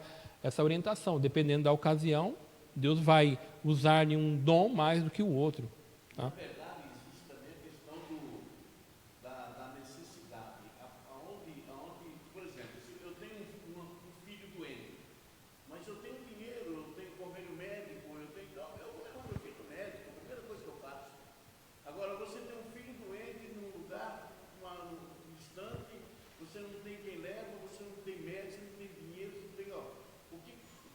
orientação, dependendo da ocasião, Deus vai usar um dom mais do que o outro. Tá?
Na verdade, existe também a questão da necessidade. Aonde, por exemplo, se eu tenho um filho doente, mas eu tenho dinheiro, eu tenho convênio médico, eu vou levar meu filho médico, a primeira coisa que eu faço. Agora, você tem um filho doente num lugar distante, você não tem quem leva, você não tem médico, você não tem dinheiro, você não tem.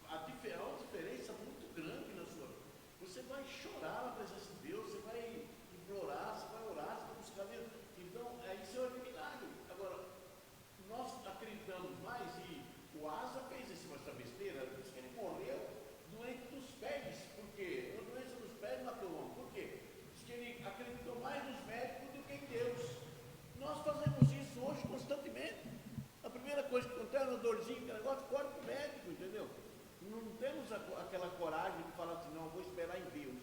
Há uma diferença muito grande na sua vida. Você vai chorar na presença de Deus, você vai implorar, você vai orar, você vai buscar Deus. Então, isso é um milagre. Agora, nós acreditamos mais, e o Asa fez essa besteira, diz que ele morreu doente dos pés. Por quê? A doença dos pés matou o homem. Por quê? Diz que ele acreditou mais nos médicos do que em Deus. Nós fazemos isso hoje constantemente. A primeira coisa que acontece é uma dorzinha, aquele negócio, corre para o médico, entendeu? Não temos aquela coragem de falar assim, não, vou esperar em Deus.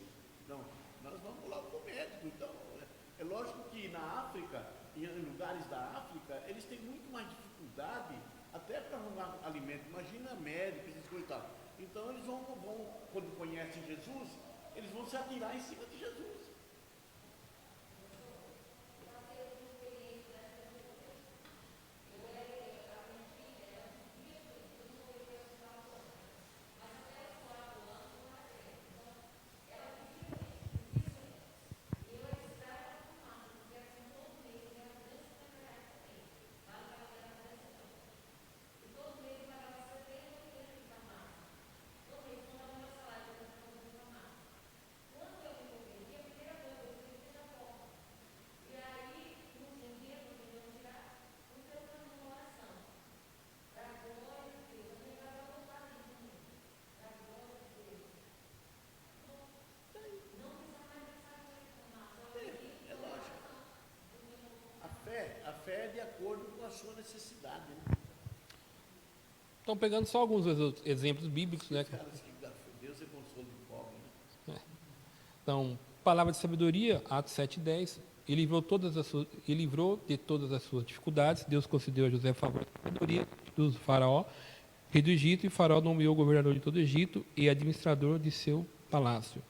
Não, nós vamos lá para o médico. Então, é lógico que na África, em lugares da África, eles têm muito mais dificuldade até para arrumar alimento. Imagina médicos, essas coisas e tal. Então, eles vão, quando conhecem Jesus, eles vão se atirar em cima de Jesus. fé de acordo com a sua necessidade. Né?
Então, pegando só alguns exemplos bíblicos, né?
Deus é consolo do pobre. Né?
Então, palavra de sabedoria, Atos 7:10. Ele livrou de todas as suas dificuldades. Deus concedeu a José a favor da sabedoria do faraó, rei do Egito, e o faraó nomeou governador de todo o Egito e administrador de seu palácio.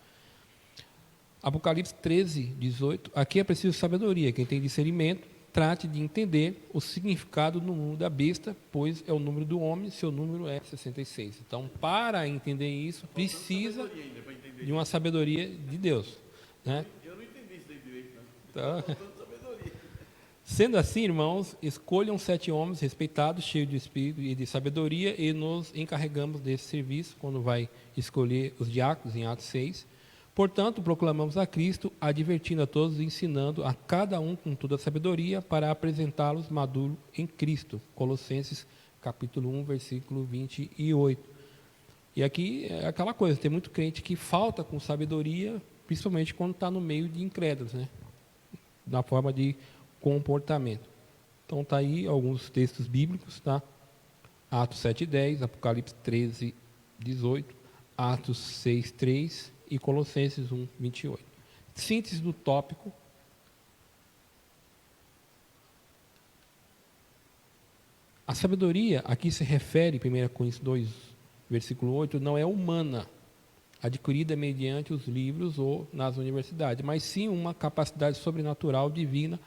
Apocalipse 13:18. Aqui é preciso sabedoria. Quem tem discernimento, trate de entender o significado do número da besta, pois é o número do homem, seu número é 66. Então, para entender isso, precisa de uma sabedoria de Deus. Né?
Eu não entendi isso daí direito, não.
Então, sendo assim, irmãos, escolham 7 homens respeitados, cheios de espírito e de sabedoria, e nos encarregamos desse serviço, quando vai escolher os diáconos, em Atos 6. Portanto, proclamamos a Cristo, advertindo a todos e ensinando a cada um com toda a sabedoria, para apresentá-los maduro em Cristo. Colossenses capítulo 1, versículo 28. E aqui é aquela coisa, tem muito crente que falta com sabedoria, principalmente quando está no meio de incrédulos, né? Na forma de comportamento. Então está aí alguns textos bíblicos, tá? Atos 7:10, Apocalipse 13:18, Atos 6:3 e Colossenses 1:28. Síntese do tópico. A sabedoria, aqui se refere, 1 Coríntios 2, versículo 8, não é humana, adquirida mediante os livros ou nas universidades, mas sim uma capacidade sobrenatural divina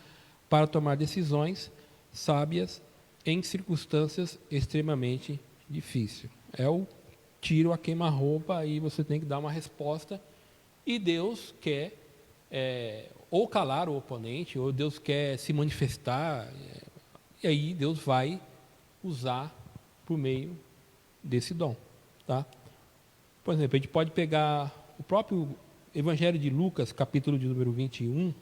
para tomar decisões sábias em circunstâncias extremamente difíceis. É o tiro a queima-roupa e você tem que dar uma resposta, e Deus quer ou calar o oponente, ou Deus quer se manifestar, e aí Deus vai usar por meio desse dom. Tá? Por exemplo, a gente pode pegar o próprio Evangelho de Lucas, capítulo de número 21,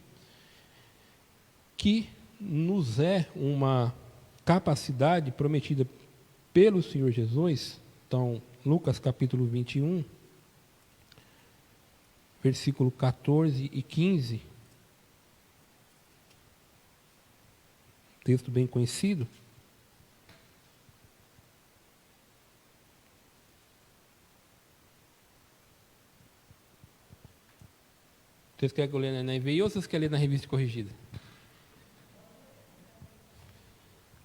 que nos é uma capacidade prometida pelo Senhor Jesus. Então, Lucas capítulo 21, versículo 14 e 15, texto bem conhecido. Vocês querem que eu leia na NVI ou vocês querem ler na revista corrigida?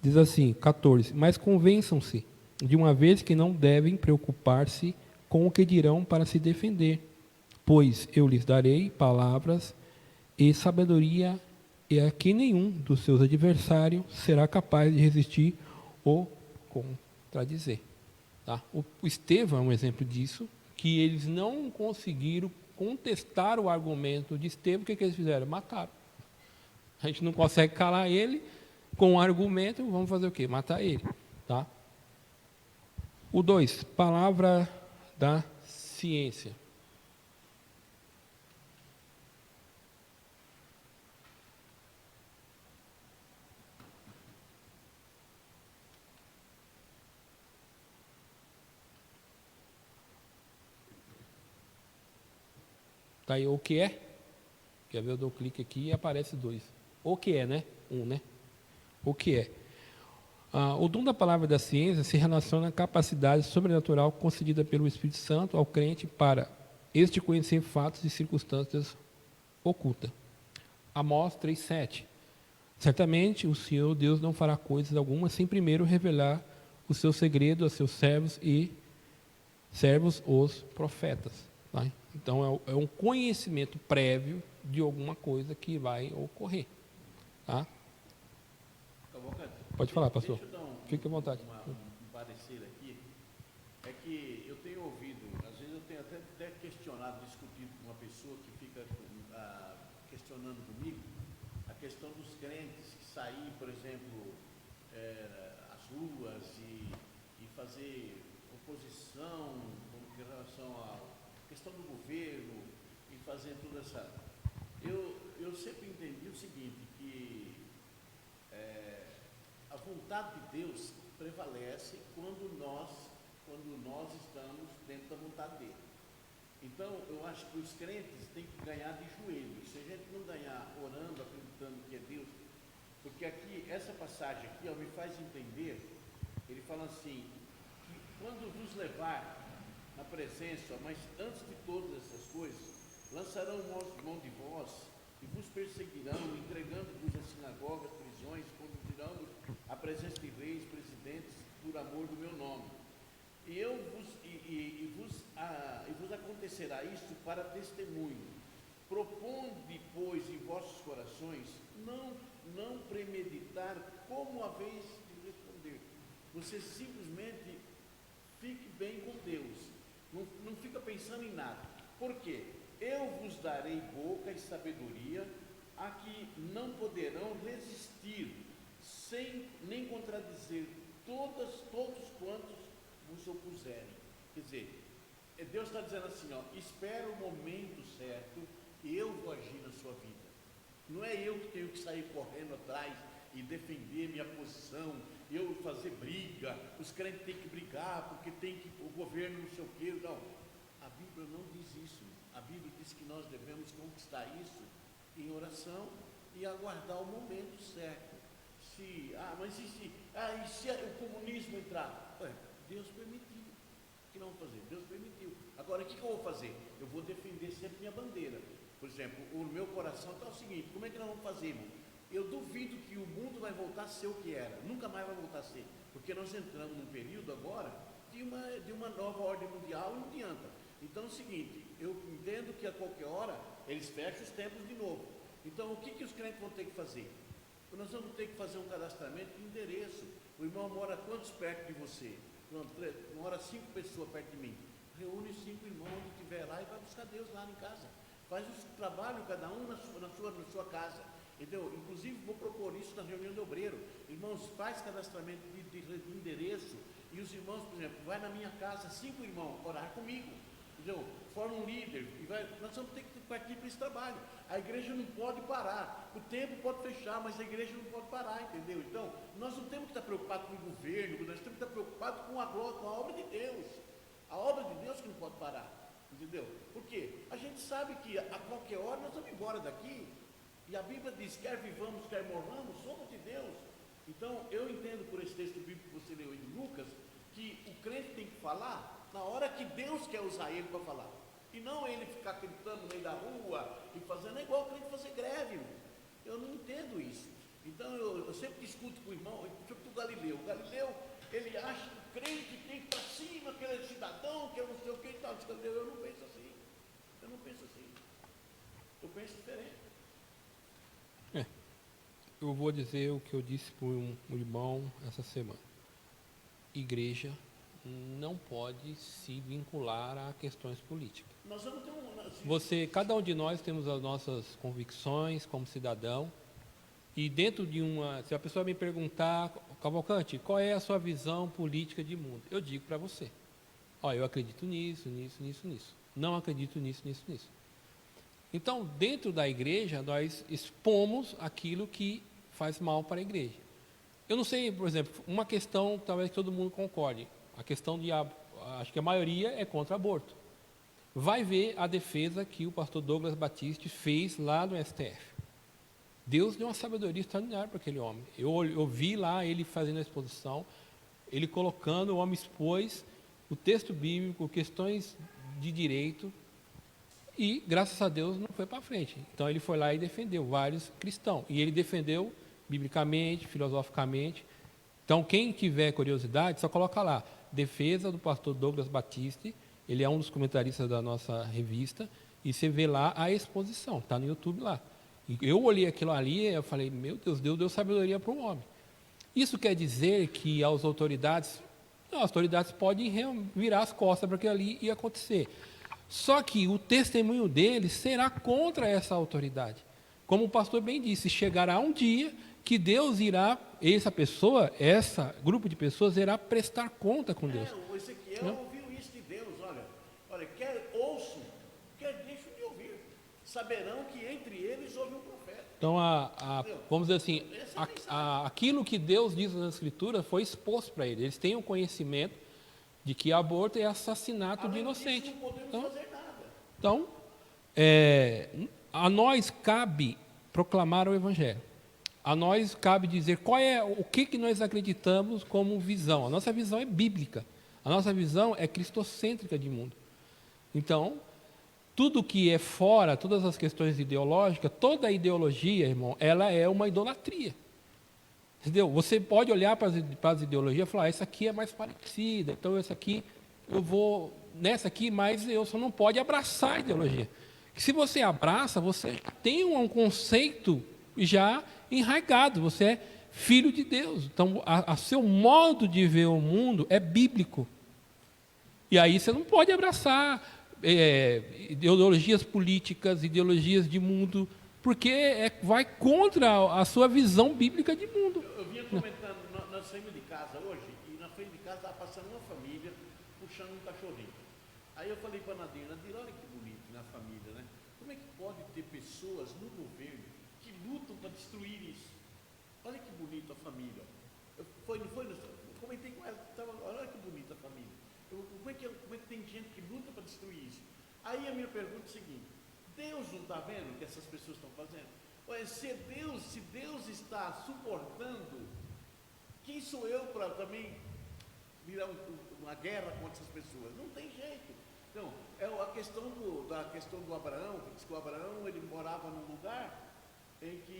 Diz assim, 14. Mas convençam-se de uma vez que não devem preocupar-se com o que dirão para se defender, pois eu lhes darei palavras e sabedoria, e a que nenhum dos seus adversários será capaz de resistir ou contradizer. Tá? O Estevão é um exemplo disso, que eles não conseguiram contestar o argumento de Estevão. O que eles fizeram? Mataram. A gente não consegue calar ele com um argumento, vamos fazer o quê? Matar ele. Tá? O 2, palavra da ciência. Tá aí o que é? Quer ver? Eu dou clique aqui e aparece 2. O que é, né? 1, né? O que é? O dom da palavra da ciência se relaciona à capacidade sobrenatural concedida pelo Espírito Santo ao crente para este conhecer fatos e circunstâncias ocultas. Amós 3:7. Certamente o Senhor Deus não fará coisas alguma sem primeiro revelar o seu segredo a seus servos os profetas. Tá? Então é um conhecimento prévio de alguma coisa que vai ocorrer. Tá? Pode falar, pastor.
Deixa eu dar
Fique à vontade.
um parecer aqui. É que eu tenho ouvido, às vezes eu tenho até questionado, discutido com uma pessoa que fica questionando comigo a questão dos crentes que sair, por exemplo, às ruas e fazer oposição com relação à questão do governo e fazer toda essa... Eu sempre entendi o seguinte, que a vontade de Deus prevalece quando nós estamos dentro da vontade dele. Então, eu acho que os crentes têm que ganhar de joelhos. Se a gente não ganhar orando, acreditando que é Deus, porque aqui, essa passagem aqui me faz entender, ele fala assim, que quando vos levar na presença, mas antes de todas essas coisas, lançarão mão de vós e vos perseguirão, entregando-vos às sinagogas, prisões, conduzirão-vos à presença de reis, presidentes, por amor do meu nome. E vos acontecerá isto para testemunho. Propondo, pois, em vossos corações, não premeditar como a vez de responder. Você simplesmente fique bem com Deus. Não fica pensando em nada. Por quê? Eu vos darei boca e sabedoria a que não poderão resistir, sem nem contradizer todos quantos vos opuserem. Quer dizer, Deus está dizendo assim, espera o momento certo e eu vou agir na sua vida. Não é eu que tenho que sair correndo atrás e defender minha posição, eu fazer briga, os crentes têm que brigar porque o governo não sei o quê. Não, a Bíblia não diz isso. A Bíblia diz que nós devemos conquistar isso em oração e aguardar o momento certo. E se o comunismo entrar? Deus permitiu. O que nós vamos fazer? Deus permitiu. Agora, o que eu vou fazer? Eu vou defender sempre minha bandeira. Por exemplo, o meu coração está o seguinte, como é que nós vamos fazer, irmão? Eu duvido que o mundo vai voltar a ser o que era, nunca mais vai voltar a ser, porque nós entramos num período agora de uma nova ordem mundial e não adianta. Então é o seguinte, eu entendo que a qualquer hora eles fecham os templos de novo. Então o que os crentes vão ter que fazer? Nós vamos ter que fazer um cadastramento de endereço. O irmão mora quantos perto de você? Mora 5 pessoas perto de mim. Reúne 5 irmãos onde estiver lá e vai buscar Deus lá em casa. Faz o trabalho, cada um na sua casa. Entendeu? Inclusive, vou propor isso na reunião de obreiro. Irmãos, faz cadastramento de endereço. E os irmãos, por exemplo, vai na minha casa, 5 irmãos, orar comigo. Entendeu? Forma um líder. Nós vamos ter que partir para esse trabalho. A igreja não pode parar. O templo pode fechar, mas a igreja não pode parar, entendeu? Então, nós não temos que estar preocupados com o governo, nós temos que estar preocupados com a obra de Deus. A obra de Deus que não pode parar. Entendeu? Por quê? A gente sabe que a qualquer hora nós vamos embora daqui. E a Bíblia diz, quer vivamos, quer morramos, somos de Deus. Então, eu entendo por esse texto bíblico que você leu aí de Lucas, que o crente tem que falar na hora que Deus quer usar ele para falar. E não ele ficar gritando no meio da rua e fazendo, é igual o crente fazer greve, irmão. Eu não entendo isso. Então, eu sempre discuto com o irmão, tipo o Galileu. O Galileu, ele acha que o crente tem que ir para cima, que ele é cidadão, que eu não sei o que e tal. Eu não penso assim. Eu não penso assim. Eu penso diferente.
Eu vou dizer o que eu disse para um irmão essa semana. Igreja não pode se vincular a questões políticas.
Nós vamos ter
cada um de nós temos as nossas convicções como cidadão, e dentro de se a pessoa me perguntar, Cavalcante, qual é a sua visão política de mundo? Eu digo para você, eu acredito nisso. Não acredito nisso. Então, dentro da igreja, nós expomos aquilo que faz mal para a igreja. Eu não sei, por exemplo, uma questão, talvez todo mundo concorde, a questão acho que a maioria é contra aborto. Vai ver a defesa que o pastor Douglas Batista fez lá no STF. Deus deu uma sabedoria extraordinária para aquele homem. Eu vi lá ele fazendo a exposição, ele colocando, o homem expôs o texto bíblico, questões de direito, e, graças a Deus, não foi para frente. Então, ele foi lá e defendeu vários cristãos. E ele defendeu biblicamente, filosoficamente. Então, quem tiver curiosidade, só coloca lá, defesa do pastor Douglas Batista. Ele é um dos comentaristas da nossa revista. E você vê lá a exposição, está no YouTube lá. E eu olhei aquilo ali e eu falei, meu Deus, Deus deu sabedoria para o homem. Isso quer dizer que as autoridades podem virar as costas para que ali ia acontecer. Só que o testemunho dele será contra essa autoridade. Como o pastor bem disse, chegará um dia que Deus irá, esse grupo de pessoas irá prestar conta com Deus.
O Ezequiel ouviu isso de Deus, olha, quer ouçam, quer deixem de ouvir. Saberão que entre eles houve um profeta.
Então, vamos dizer assim, aquilo que Deus diz nas Escrituras foi exposto para eles. Eles têm o conhecimento de que aborto é assassinato de inocente.
Não podemos fazer nada.
Então, a nós cabe proclamar o Evangelho. a nós cabe dizer o que nós acreditamos como visão. A nossa visão é bíblica. A nossa visão é cristocêntrica de mundo. Então, tudo que é fora, todas as questões ideológicas, toda a ideologia, irmão, ela é uma idolatria. Entendeu? Você pode olhar para as ideologias e falar, essa aqui é mais parecida, então essa aqui eu vou nessa aqui, mas eu só não pode abraçar a ideologia. Se você abraça, você tem um conceito já enraizado, você é filho de Deus. Então, a seu modo de ver o mundo é bíblico. E aí você não pode abraçar ideologias políticas, ideologias de mundo, porque vai contra a sua visão bíblica de mundo.
Eu vinha comentando, nós saímos de casa hoje, e na frente de casa estava passando uma família puxando um cachorrinho. Aí eu falei para a Nadir, olha que bonito na família, né? Como é que pode ter pessoas no governo que lutam para destruir isso? Olha que bonito a família. Eu comentei com ela, olha que bonita a família. Como é que tem gente que luta para destruir isso? Aí a minha pergunta é a seguinte, Deus não está vendo o que essas pessoas estão fazendo? Olha, se Deus está suportando, quem sou eu para também virar uma guerra contra essas pessoas? Não tem jeito. Então, é a questão do Abraão, que diz que o Abraão ele morava num lugar em que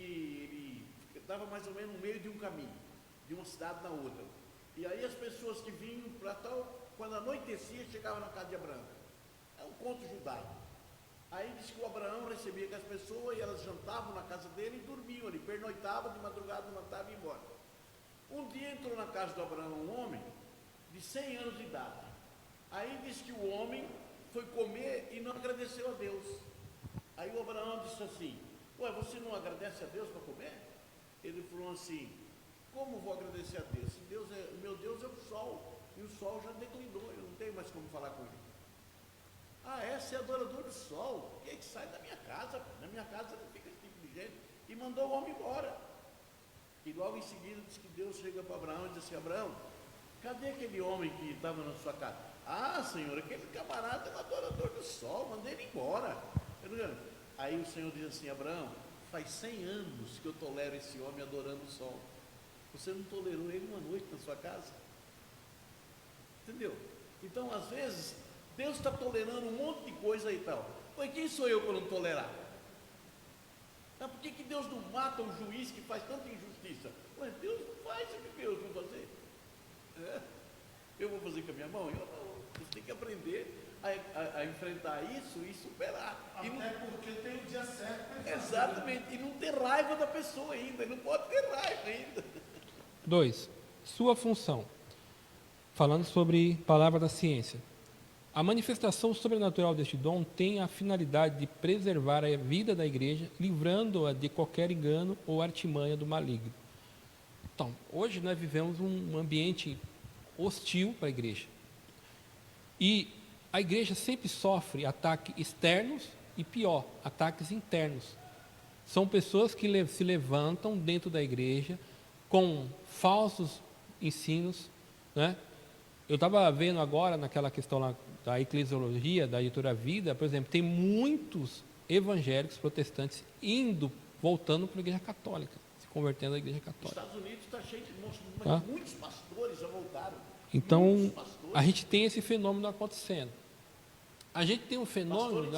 ele estava mais ou menos no meio de um caminho, de uma cidade na outra. E aí as pessoas que vinham para tal, quando anoitecia, chegavam na casa de Abraão. É um conto judaico. Aí diz que o Abraão recebia as pessoas e elas jantavam na casa dele e dormiam ali, pernoitavam de madrugada, levantavam e iam embora. Um dia entrou na casa do Abraão um homem de 100 anos de idade. Aí diz que o homem foi comer e não agradeceu a Deus. Aí o Abraão disse assim, ué, você não agradece a Deus para comer? Ele falou assim, como vou agradecer a Deus? Se o meu Deus é o sol, e o sol já declinou, eu não tenho mais como falar com ele. Ah, você é adorador do sol? Que sai da minha casa? Na minha casa não fica esse tipo de gente. E mandou o homem embora. E logo em seguida diz que Deus chega para Abraão e diz assim, Abraão, cadê aquele homem que estava na sua casa? Ah, Senhor, aquele camarada é um adorador do sol, mandei ele embora. Aí o Senhor diz assim, Abraão, faz 100 anos que eu tolero esse homem adorando o sol. Você não tolerou ele uma noite na sua casa? Entendeu? Então, às vezes, Deus está tolerando um monte de coisa e tal. Mas quem sou eu para não tolerar? Por que Deus não mata um juiz que faz tanta injustiça? Ué, Deus não faz o que Deus vai fazer. Eu vou fazer com a minha mão? Eu não. Você tem que aprender a enfrentar isso e superar.
Até porque tem o dia certo.
Exatamente. E não ter raiva da pessoa ainda. Ele não pode ter raiva ainda.
2. Sua função. Falando sobre palavra da ciência. A manifestação sobrenatural deste dom tem a finalidade de preservar a vida da igreja, livrando-a de qualquer engano ou artimanha do maligno. Então, hoje nós vivemos um ambiente hostil para a igreja. E a igreja sempre sofre ataques externos e, pior, ataques internos. São pessoas que se levantam dentro da igreja com falsos ensinos, né? Eu estava vendo agora naquela questão lá da eclesiologia, da editora Vida, por exemplo, tem muitos evangélicos protestantes voltando para a igreja católica, se convertendo à igreja católica.
Os Estados Unidos está cheio de muitos pastores já voltaram.
Então, a gente tem esse fenômeno acontecendo. A gente tem um fenômeno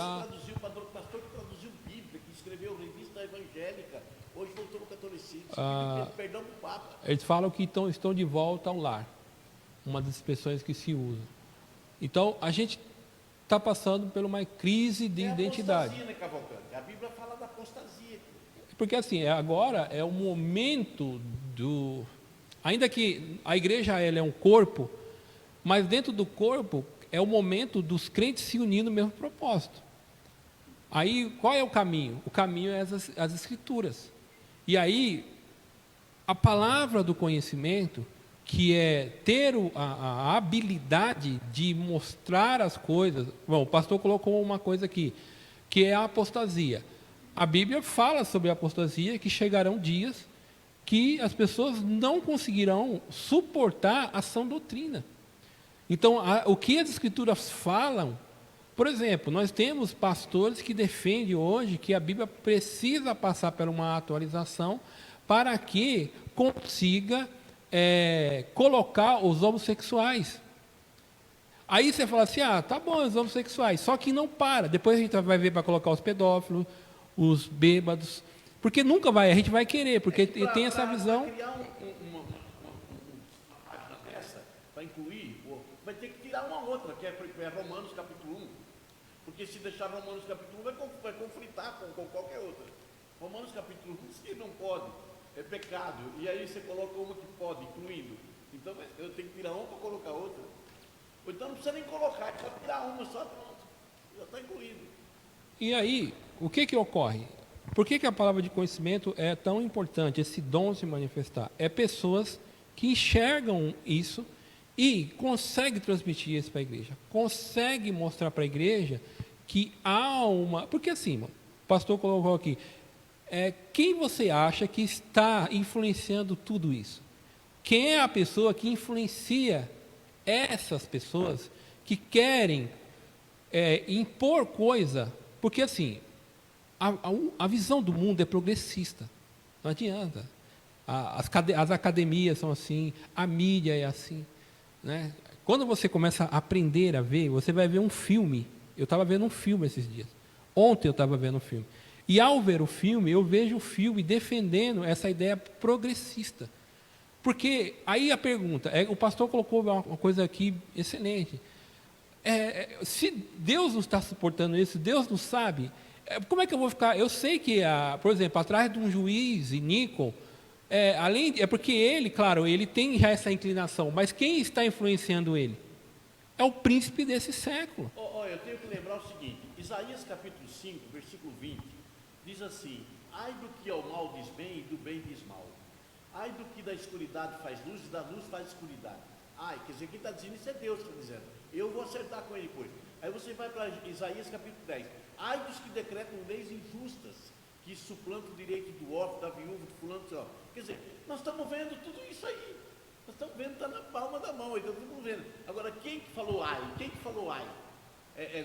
pastor que traduziu Bíblia, que escreveu revista evangélica, hoje voltou no catolicismo, perdão para o Papa.
Eles falam que estão de volta ao lar, uma das expressões que se usa. Então, a gente está passando por uma crise de identidade.
Apostasia, né, Cavalcante? A Bíblia fala da apostasia.
Porque assim, agora é o momento do... Ainda que a igreja ela é um corpo, mas dentro do corpo é o momento dos crentes se unir no mesmo propósito. Aí, qual é o caminho? O caminho é as escrituras. E aí, a palavra do conhecimento, que é ter a habilidade de mostrar as coisas. Bom, o pastor colocou uma coisa aqui, que é a apostasia. A Bíblia fala sobre a apostasia, que chegarão dias que as pessoas não conseguirão suportar a sã doutrina. Então, o que as Escrituras falam, por exemplo, nós temos pastores que defendem hoje que a Bíblia precisa passar por uma atualização para que consiga colocar os homossexuais. Aí você fala assim, tá bom, os homossexuais, só que não para. Depois a gente vai ver para colocar os pedófilos, os bêbados, porque nunca vai, a gente vai querer, porque tem essa visão.
Para criar uma página dessa, para incluir, vai ter que tirar uma outra, que é Romanos capítulo 1. Porque se deixar Romanos capítulo 1, vai conflitar com qualquer outra. Romanos capítulo 1 diz que não pode, é pecado. E aí você coloca uma que pode, incluindo. Então eu tenho que tirar uma para colocar outra. Ou então não precisa nem colocar, é só tirar uma, só pronto. Já está incluído.
E aí, o que ocorre? Por que a palavra de conhecimento é tão importante, esse dom se manifestar? É pessoas que enxergam isso e conseguem transmitir isso para a igreja. Conseguem mostrar para a igreja que há uma... Porque assim, o pastor colocou aqui, quem você acha que está influenciando tudo isso? Quem é a pessoa que influencia essas pessoas que querem impor coisa? Porque assim, a visão do mundo é progressista, não adianta. As academias são assim, a mídia é assim, né? Quando você começa a aprender a ver, você vai ver um filme. Eu estava vendo um filme esses dias. Ontem eu estava vendo um filme. E ao ver o filme, eu vejo o filme defendendo essa ideia progressista. Porque aí a pergunta, o pastor colocou uma coisa aqui excelente. Se Deus não está suportando isso, Deus não sabe, como é que eu vou ficar? Eu sei que, por exemplo, atrás de um juiz Nico, porque ele, claro, ele tem já essa inclinação, mas quem está influenciando ele? É o príncipe desse século.
Eu tenho que lembrar o seguinte, Isaías capítulo 5, versículo 20, diz assim, ai do que ao mal diz bem e do bem diz mal. Ai do que da escuridade faz luz e da luz faz escuridade. Ai, quer dizer, quem está dizendo isso é Deus que está dizendo. Eu vou acertar com ele depois. Aí você vai para Isaías capítulo 10. Ai dos que decretam leis injustas, que suplantam o direito do órfão, da viúva, do fulano, quer dizer, nós estamos vendo tudo isso aí. Nós estamos vendo, está na palma da mão, então estamos vendo. Agora, quem que falou ai? Quem que falou ai? É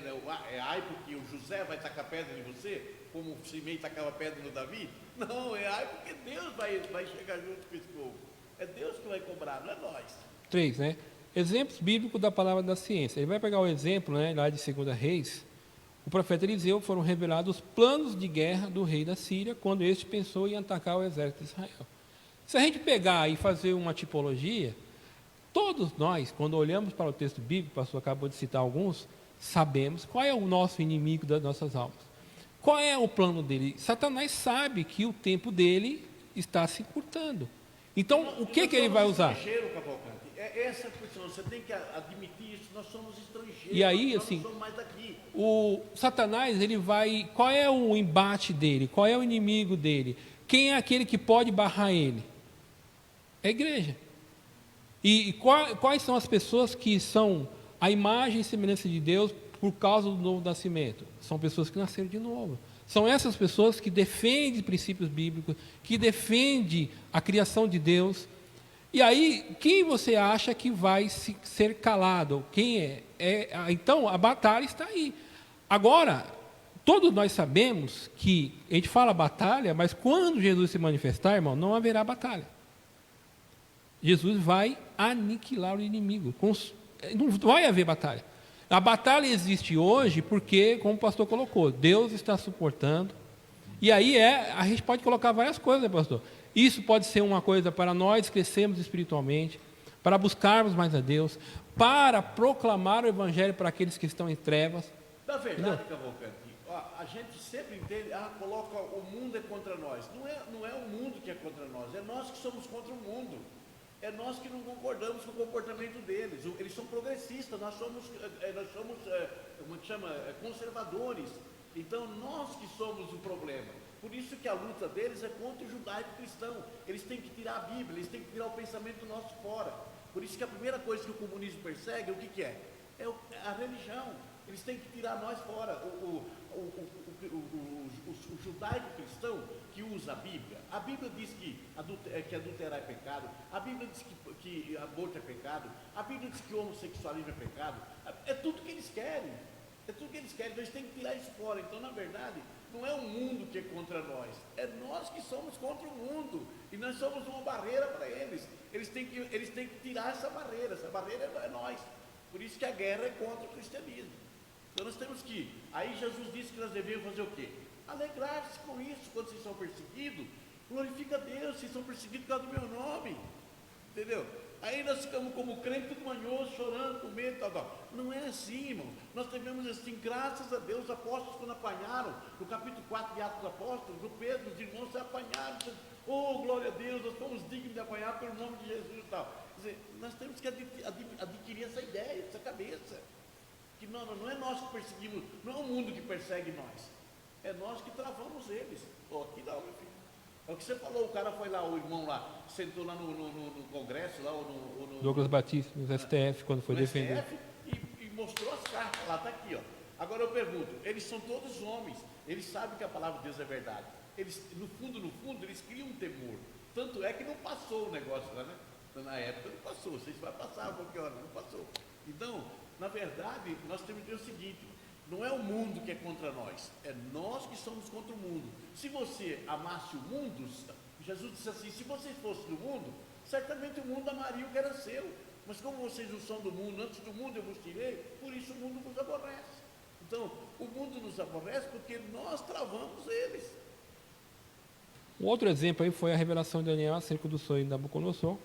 ai porque o José vai tacar pedra em você, como o Simei tacava pedra no Davi? Não, é ai porque Deus vai chegar junto com esse povo. É Deus que vai cobrar, não é nós.
3, né? Exemplos bíblicos da palavra da ciência. Ele vai pegar o exemplo, né, lá de 2 Reis. O profeta Eliseu foram revelados os planos de guerra do rei da Síria, quando este pensou em atacar o exército de Israel. Se a gente pegar e fazer uma tipologia, todos nós, quando olhamos para o texto bíblico, o pastor acabou de citar alguns, sabemos qual é o nosso inimigo das nossas almas. Qual é o plano dele? Satanás sabe que o tempo dele está se encurtando. Então, o que ele vai usar?
Cavalcante. Essa questão, você tem que admitir isso, nós somos estrangeiros.
E aí,
nós
assim,
não somos mais daqui.
O Satanás, ele vai... Qual é o embate dele? Qual é o inimigo dele? Quem é aquele que pode barrar ele? É a igreja. E quais são as pessoas que são a imagem e semelhança de Deus por causa do novo nascimento? São pessoas que nasceram de novo. São essas pessoas que defendem princípios bíblicos, que defendem a criação de Deus. E aí, quem você acha que vai ser calado? Quem é? Então, a batalha está aí. Agora, todos nós sabemos que, a gente fala batalha, mas quando Jesus se manifestar, irmão, não haverá batalha. Jesus vai aniquilar o inimigo. Não vai haver batalha. A batalha existe hoje porque, como o pastor colocou, Deus está suportando. E aí a gente pode colocar várias coisas, né, pastor? Isso pode ser uma coisa para nós crescermos espiritualmente, para buscarmos mais a Deus, para proclamar o Evangelho para aqueles que estão em trevas.
Na verdade, Cavalcante, a gente sempre entende, coloca o mundo é contra nós. Não é o mundo que é contra nós, é nós que somos contra o mundo. É nós que não concordamos com o comportamento deles. Eles são progressistas, nós somos como que chama? Conservadores. Então, nós que somos o problema. Por isso que a luta deles é contra o judaico-cristão. Eles têm que tirar a Bíblia, eles têm que tirar o pensamento nosso fora. Por isso que a primeira coisa que o comunismo persegue, o que é? É a religião. Eles têm que tirar nós fora. O judaico-cristão que usa a Bíblia diz que adulterar é pecado, a Bíblia diz que aborto é pecado, a Bíblia diz que homossexualismo é pecado, é tudo que eles querem, então eles têm que tirar isso fora. Então, na verdade, Não é o mundo que é contra nós, é nós que somos contra o mundo, e nós somos uma barreira para eles. Eles têm que tirar essa barreira é nós. Por isso que a guerra é contra o cristianismo. Então nós temos que, aí Jesus disse que nós devemos fazer o quê? Alegrar-se com isso. Quando vocês são perseguidos, glorifica a Deus, vocês são perseguidos por causa do meu nome, entendeu? Aí nós ficamos como crente, tudo manhoso, chorando, com medo, tal. Não é assim, irmão. Nós devemos assim, graças a Deus, os apóstolos quando apanharam, no capítulo 4 de Atos dos Apóstolos, o Pedro, os irmãos se apanharam, oh, glória a Deus, nós fomos dignos de apanhar pelo nome de Jesus e tal. Quer dizer, nós temos que adquirir essa ideia, essa cabeça, que não é nós que perseguimos, não é o mundo que persegue nós, é nós que travamos eles. Oh, aqui não, meu filho. É o que você falou, o cara foi lá, o irmão lá, sentou lá no Congresso, lá, ou no
Douglas Batista, no STF, quando foi defender.
STF, e mostrou as cartas, lá está aqui, ó. Agora eu pergunto, eles são todos homens, eles sabem que a palavra de Deus é verdade. Eles, no fundo, eles criam um temor. Tanto é que não passou o negócio lá, né? Na época não passou, vocês vai passar a qualquer hora, não passou. Então, na verdade, nós temos que ver o seguinte, não é o mundo que é contra nós, é nós que somos contra o mundo. Se você amasse o mundo, Jesus disse assim, se vocês fossem do mundo, certamente o mundo amaria o que era seu. Mas como vocês não são do mundo, antes do mundo eu vos tirei, por isso o mundo vos aborrece. Então, o mundo nos aborrece porque nós travamos eles.
Um outro exemplo aí foi a revelação de Daniel acerca do sonho de Nabucodonosor,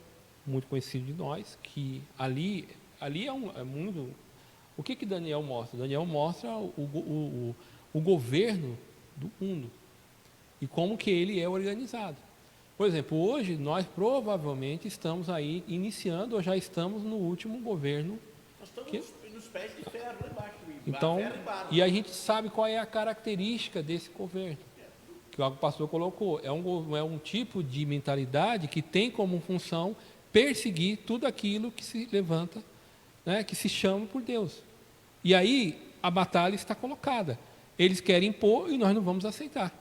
muito conhecido de nós, que ali é um mundo. O que Daniel mostra? Daniel mostra o governo do mundo e como que ele é organizado. Por exemplo, hoje nós provavelmente estamos aí iniciando ou já estamos no último governo.
Nós estamos nos pés de ferro lá embaixo.
Então,
ferro e barro.
e a gente sabe qual é a característica desse governo, que o pastor colocou. É um tipo de mentalidade que tem como função perseguir tudo aquilo que se levanta, né, que se chama por Deus. E aí a batalha está colocada. Eles querem impor e nós não vamos aceitar.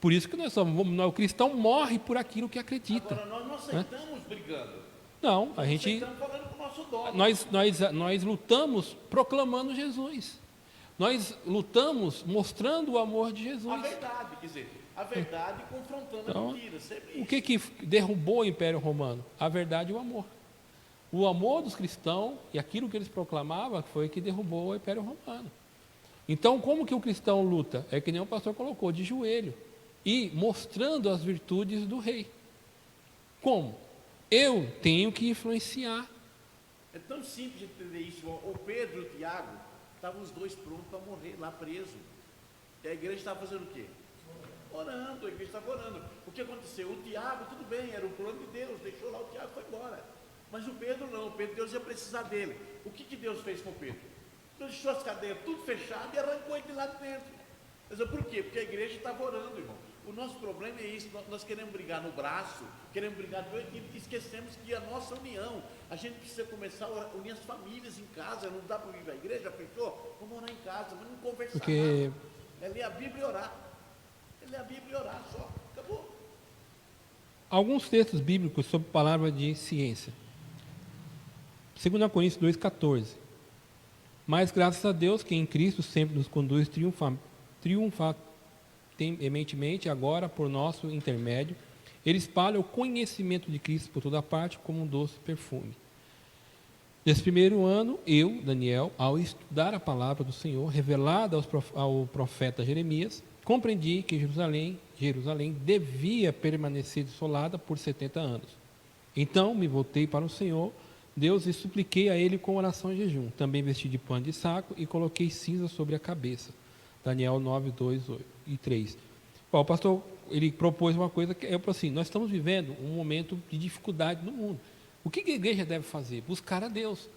Por isso que o cristão morre por aquilo que acredita.
Agora nós não aceitamos brigando.
Não,
Nós
a gente
aceitamos falando com o nosso dono.
nós lutamos proclamando Jesus. Nós lutamos mostrando o amor de Jesus.
A verdade, quer dizer, a verdade confrontando
Então,
a mentira. Sempre
o que derrubou o Império Romano? A verdade e o amor. O amor dos cristãos e aquilo que eles proclamavam foi que derrubou o Império Romano. Então, como que o cristão luta? É que nem o pastor colocou, de joelho. E mostrando as virtudes do rei. Como? Eu tenho que influenciar.
É tão simples de entender isso. O Pedro e o Tiago, estavam os dois prontos para morrer lá preso. E a igreja estava fazendo o quê? Orando, a igreja estava orando. O que aconteceu? O Tiago, tudo bem, era o plano de Deus, deixou lá o Tiago e foi embora. Mas o Pedro não, o Pedro, Deus ia precisar dele. O que Deus fez com o Pedro? Deus deixou as cadeias tudo fechado e arrancou ele de lá de dentro. Mas por quê? Porque a igreja estava orando, irmão. O nosso problema é isso, nós queremos brigar no braço, queremos brigar e esquecemos que a nossa união, a gente precisa começar a unir as famílias em casa, não dá para ir à igreja, fechou? Vamos orar em casa, mas não conversar nada. É ler a Bíblia e orar. É ler a Bíblia e orar só, acabou.
Alguns textos bíblicos sobre palavra de ciência. 2 Coríntios 2,14. Mas graças a Deus que em Cristo sempre nos conduz triunfantemente agora por nosso intermédio, ele espalha o conhecimento de Cristo por toda parte como um doce perfume. Nesse primeiro ano, eu, Daniel, ao estudar a palavra do Senhor revelada ao profeta Jeremias, compreendi que Jerusalém devia permanecer desolada por 70 anos. Então me voltei para o Senhor, Deus, e supliquei a Ele com oração e jejum. Também vesti de pano de saco e coloquei cinza sobre a cabeça. Daniel 9, 2 e 3. Bom, o pastor, ele propôs uma coisa que é assim, nós estamos vivendo um momento de dificuldade no mundo. O que a igreja deve fazer? Buscar a Deus.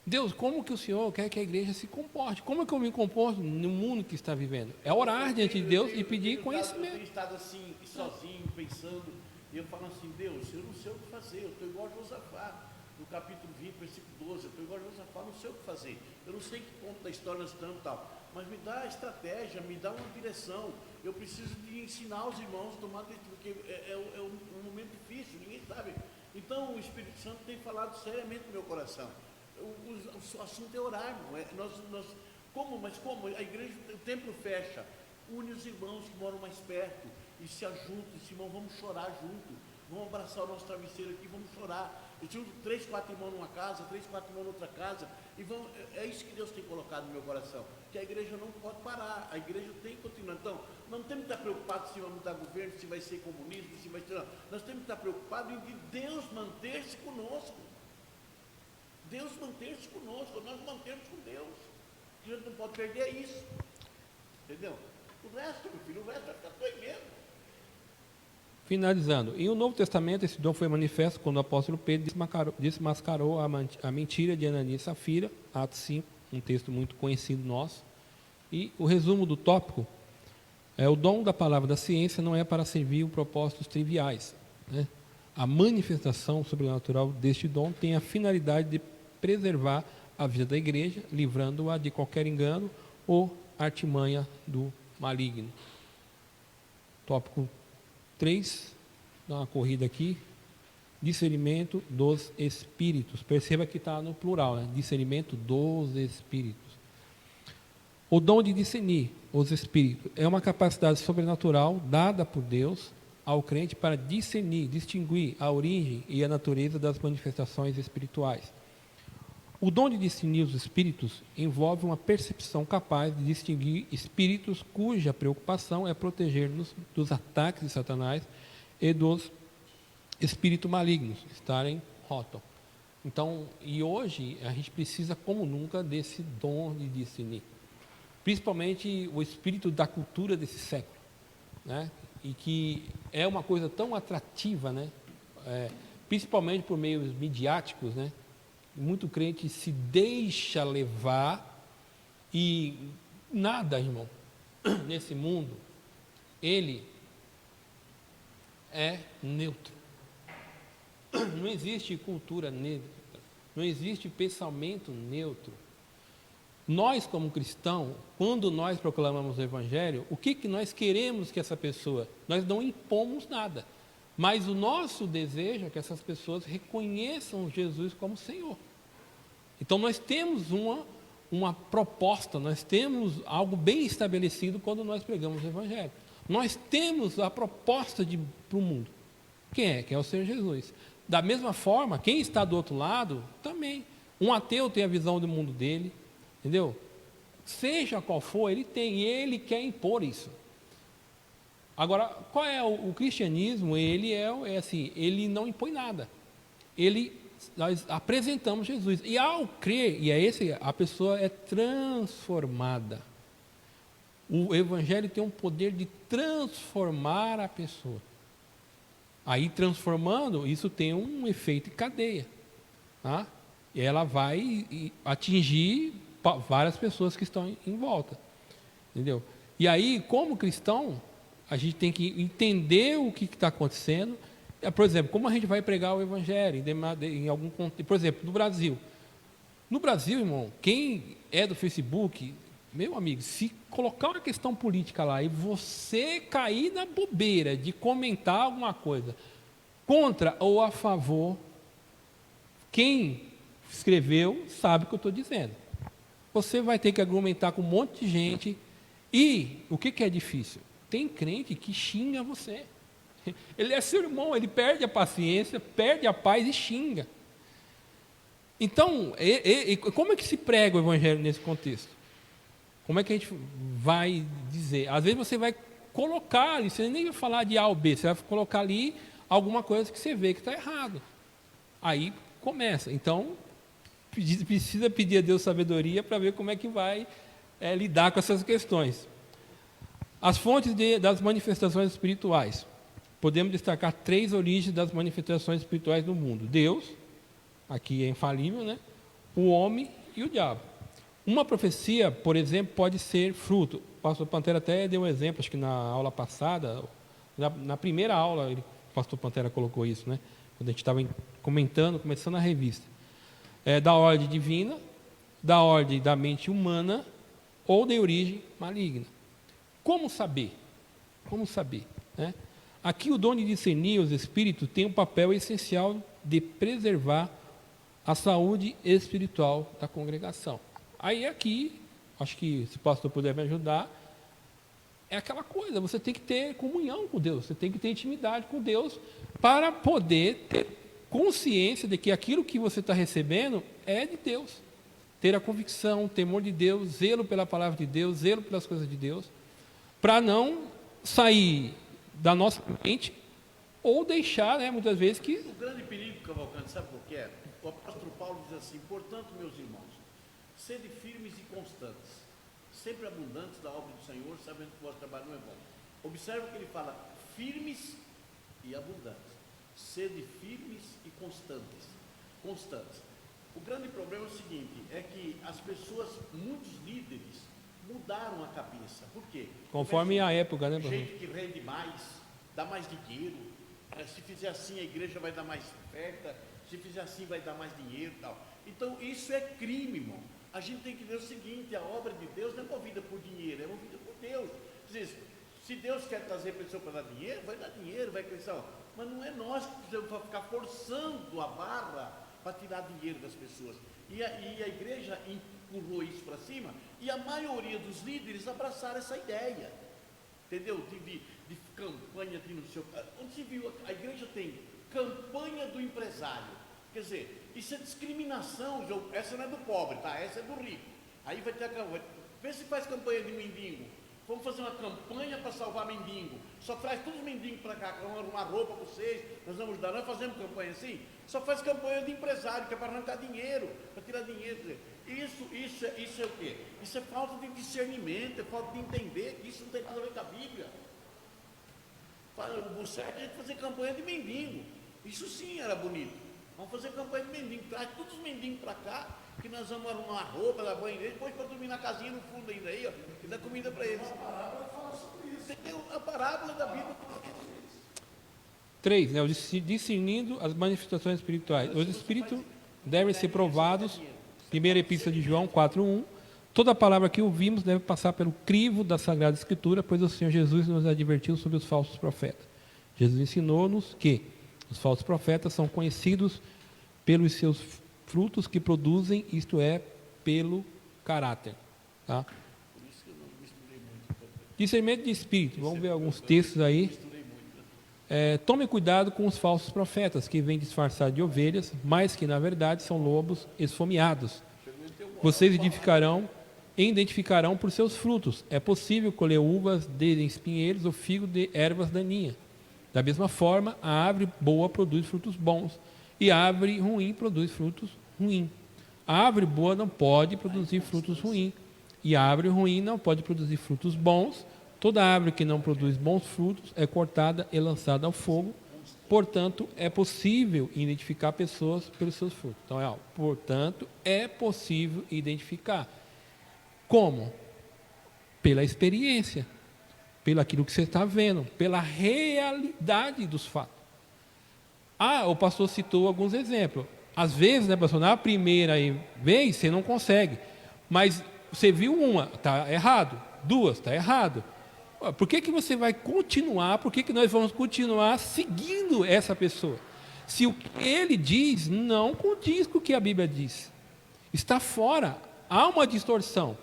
Deus, como que o Senhor quer que a igreja se comporte? Como é que eu me comporto no mundo que está vivendo? É orar diante de Deus e pedir conhecimento.
Eu tenho estado assim, sozinho, pensando, e eu falo assim, Deus, eu não sei o que fazer, eu estou igual a Josafá. No capítulo 20, versículo 12, eu estou igual a Josafá, não sei o que fazer. Eu não sei que ponto da história nós estamos e tal. Mas me dá estratégia, me dá uma direção. Eu preciso de ensinar os irmãos a tomar decisão, porque é um momento difícil, ninguém sabe. Então o Espírito Santo tem falado seriamente no meu coração. O assunto é orar, irmão. Mas como? A igreja, o templo fecha. une os irmãos que moram mais perto e se ajuntam, e disse, irmão, vamos chorar junto, vamos abraçar o nosso travesseiro aqui, vamos chorar. Eu tinha 3, 4 irmãos numa casa, 3, 4 irmãos noutra casa, e é isso que Deus tem colocado no meu coração, que a igreja não pode parar, a igreja tem que continuar. Então, não temos que estar preocupados se vai mudar governo, se vai ser comunismo, se vai ser... Não. Nós temos que estar preocupados em Deus manter-se conosco. Deus manter-se conosco, nós mantermos com Deus. A gente não pode perder isso. Entendeu? O resto, meu filho, o resto vai ficar doido mesmo.
Finalizando, em o Novo Testamento, esse dom foi manifesto quando o apóstolo Pedro desmascarou a mentira de Ananias e Safira, Atos 5, um texto muito conhecido nosso. E o resumo do tópico é: o dom da palavra da ciência não é para servir propósitos triviais, né? A manifestação sobrenatural deste dom tem a finalidade de preservar a vida da igreja, livrando-a de qualquer engano ou artimanha do maligno. Tópico 3, dá uma corrida aqui: discernimento dos espíritos. Perceba que está no plural, né? Discernimento dos espíritos. O dom de discernir os espíritos é uma capacidade sobrenatural dada por Deus ao crente para discernir, distinguir a origem e a natureza das manifestações espirituais. O dom de discernir os espíritos envolve uma percepção capaz de distinguir espíritos cuja preocupação é proteger-nos dos ataques de Satanás e dos espíritos malignos, estarem rótulo. Então, e hoje a gente precisa como nunca desse dom de discernir, principalmente o espírito da cultura desse século, né? E que é uma coisa tão atrativa, né? Principalmente por meios midiáticos, né? Muito crente se deixa levar e nada, irmão, nesse mundo, ele é neutro. Não existe cultura neutra, não existe pensamento neutro. Nós, como cristãos, quando nós proclamamos o Evangelho, o que nós queremos que essa pessoa... Nós não impomos nada, mas o nosso desejo é que essas pessoas reconheçam Jesus como Senhor. Então, nós temos uma proposta, nós temos algo bem estabelecido quando nós pregamos o Evangelho. Nós temos a proposta para o mundo. Quem é? Que é o Senhor Jesus. Da mesma forma, quem está do outro lado, também. Um ateu tem a visão do mundo dele, entendeu? Seja qual for, ele tem, e ele quer impor isso. Agora, qual é o cristianismo? Ele é assim, ele não impõe nada. Nós apresentamos Jesus, e ao crer, a pessoa é transformada. O Evangelho tem um poder de transformar a pessoa. Aí, transformando, isso tem um efeito em cadeia, tá? E ela vai atingir várias pessoas que estão em volta, entendeu? E aí, como cristão, a gente tem que entender o que está acontecendo. Por exemplo, como a gente vai pregar o Evangelho em algum contexto? Por exemplo, no Brasil. No Brasil, irmão, quem é do Facebook, meu amigo, se colocar uma questão política lá e você cair na bobeira de comentar alguma coisa contra ou a favor, quem escreveu sabe o que eu estou dizendo. Você vai ter que argumentar com um monte de gente. E o que é difícil? Tem crente que xinga você. Ele é seu irmão, ele perde a paciência, perde a paz e xinga. Então, como é que se prega o Evangelho nesse contexto? Como é que a gente vai dizer? Às vezes você vai colocar ali, você nem vai falar de A ou B, você vai colocar ali alguma coisa que você vê que está errado. Aí começa. Então, precisa pedir a Deus sabedoria para ver como é que vai lidar com essas questões. As fontes das manifestações espirituais. Podemos destacar 3 origens das manifestações espirituais no mundo: Deus, aqui é infalível, né? O homem e o diabo. Uma profecia, por exemplo, pode ser fruto. O pastor Pantera até deu um exemplo, acho que na aula passada, na primeira aula, o pastor Pantera colocou isso, né? Quando a gente estava começando a revista. Da ordem divina, da ordem da mente humana ou de origem maligna. Como saber? Como saber, né? Aqui o dom de discernir os espíritos tem um papel essencial de preservar a saúde espiritual da congregação. Aí aqui, acho que se o pastor puder me ajudar, é aquela coisa, você tem que ter comunhão com Deus, você tem que ter intimidade com Deus para poder ter consciência de que aquilo que você está recebendo é de Deus. Ter a convicção, temor de Deus, zelo pela palavra de Deus, zelo pelas coisas de Deus, para não sair da nossa mente ou deixar, né, muitas vezes que...
O grande perigo, Cavalcante, sabe por que é? O apóstolo Paulo diz assim: portanto, meus irmãos, sede firmes e constantes, sempre abundantes da obra do Senhor, sabendo que o vosso trabalho não é bom. Observa que ele fala firmes e abundantes. Sede firmes e constantes. Constantes. O grande problema é o seguinte, é que as pessoas, muitos líderes, mudaram a cabeça. Por quê?
Conforme a época, né,
gente que rende mais, dá mais dinheiro. Se fizer assim, a igreja vai dar mais oferta. Se fizer assim, vai dar mais dinheiro e tal. Então, isso é crime, irmão. A gente tem que ver o seguinte: a obra de Deus não é movida por dinheiro, é movida por Deus. Se Deus quer trazer a pessoa para dar dinheiro, vai crescer. Mas não é nós que precisamos ficar forçando a barra para tirar dinheiro das pessoas. E a igreja empurrou isso para cima, e a maioria dos líderes abraçaram essa ideia. Entendeu? De campanha de não sei o que. Onde se viu, a igreja tem campanha do empresário. Quer dizer, isso é discriminação. Essa não é do pobre, tá? Essa é do rico. Aí vai ter a campanha. Vê se faz campanha de mendigo. Vamos fazer uma campanha para salvar mendigo. Só traz todos os mendigos para cá, uma roupa para vocês, nós vamos dar. Nós fazemos campanha assim. Só faz campanha de empresário, que é para arrancar dinheiro, para tirar dinheiro. Isso é o quê? Isso é falta de discernimento, é falta de entender que isso não tem nada a ver com a Bíblia. O certo é a gente fazer campanha de mendigo. Isso sim era bonito. Vamos fazer campanha de mendigo. Traz todos os mendigos para cá, que nós vamos arrumar uma roupa, dar banho deles, depois para dormir na casinha no fundo ainda aí, ó, e dar comida para eles. Tem a parábola da Bíblia.
3, né, discernindo as manifestações espirituais. Os espíritos devem ser provados. Primeira Epístola de João 4:1. Toda palavra que ouvimos deve passar pelo crivo da Sagrada Escritura, pois o Senhor Jesus nos advertiu sobre os falsos profetas. Jesus ensinou-nos que os falsos profetas são conhecidos pelos seus frutos que produzem, isto é, pelo caráter. Tá? Discernimento de espírito. Vamos ver alguns textos aí. Tome cuidado com os falsos profetas, que vêm disfarçados de ovelhas, mas que na verdade são lobos esfomeados. Vocês identificarão por seus frutos. É possível colher uvas de espinheiros ou figo de ervas daninhas. Da mesma forma, a árvore boa produz frutos bons e a árvore ruim produz frutos ruins. A árvore boa não pode produzir frutos ruins e a árvore ruim não pode produzir frutos bons. Toda árvore que não produz bons frutos é cortada e lançada ao fogo. Portanto, é possível identificar pessoas pelos seus frutos. Então, portanto, é possível identificar. Como? Pela experiência, pelo aquilo que você está vendo, pela realidade dos fatos. O pastor citou alguns exemplos. Às vezes, né, pastor, na primeira vez você não consegue, mas você viu uma, está errado. 2, está errado. Por que você vai continuar? Por que nós vamos continuar seguindo essa pessoa? Se o que ele diz não condiz com o que a Bíblia diz, está fora, há uma distorção.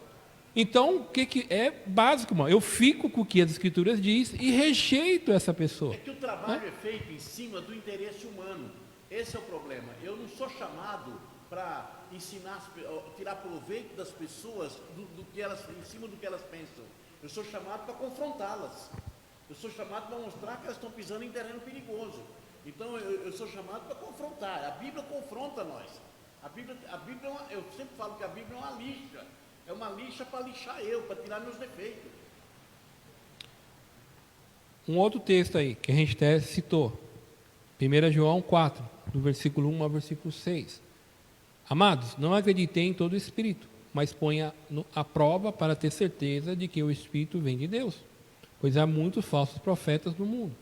Então, o que é básico, irmão? Eu fico com o que as Escrituras dizem e rejeito essa pessoa.
É que o trabalho é feito em cima do interesse humano. Esse é o problema. Eu não sou chamado para ensinar, tirar proveito das pessoas em cima do que elas pensam. Eu sou chamado para confrontá-las. Eu sou chamado para mostrar que elas estão pisando em terreno perigoso. Então, eu sou chamado para confrontar. A Bíblia confronta nós. A Bíblia eu sempre falo que a Bíblia é uma lixa. É uma lixa para lixar para tirar meus defeitos.
Um outro texto aí, que a gente até citou. 1 João 4, do versículo 1 ao versículo 6. Amados, não acreditei em todo o Espírito, mas ponha a prova para ter certeza de que o Espírito vem de Deus, pois há muitos falsos profetas no mundo.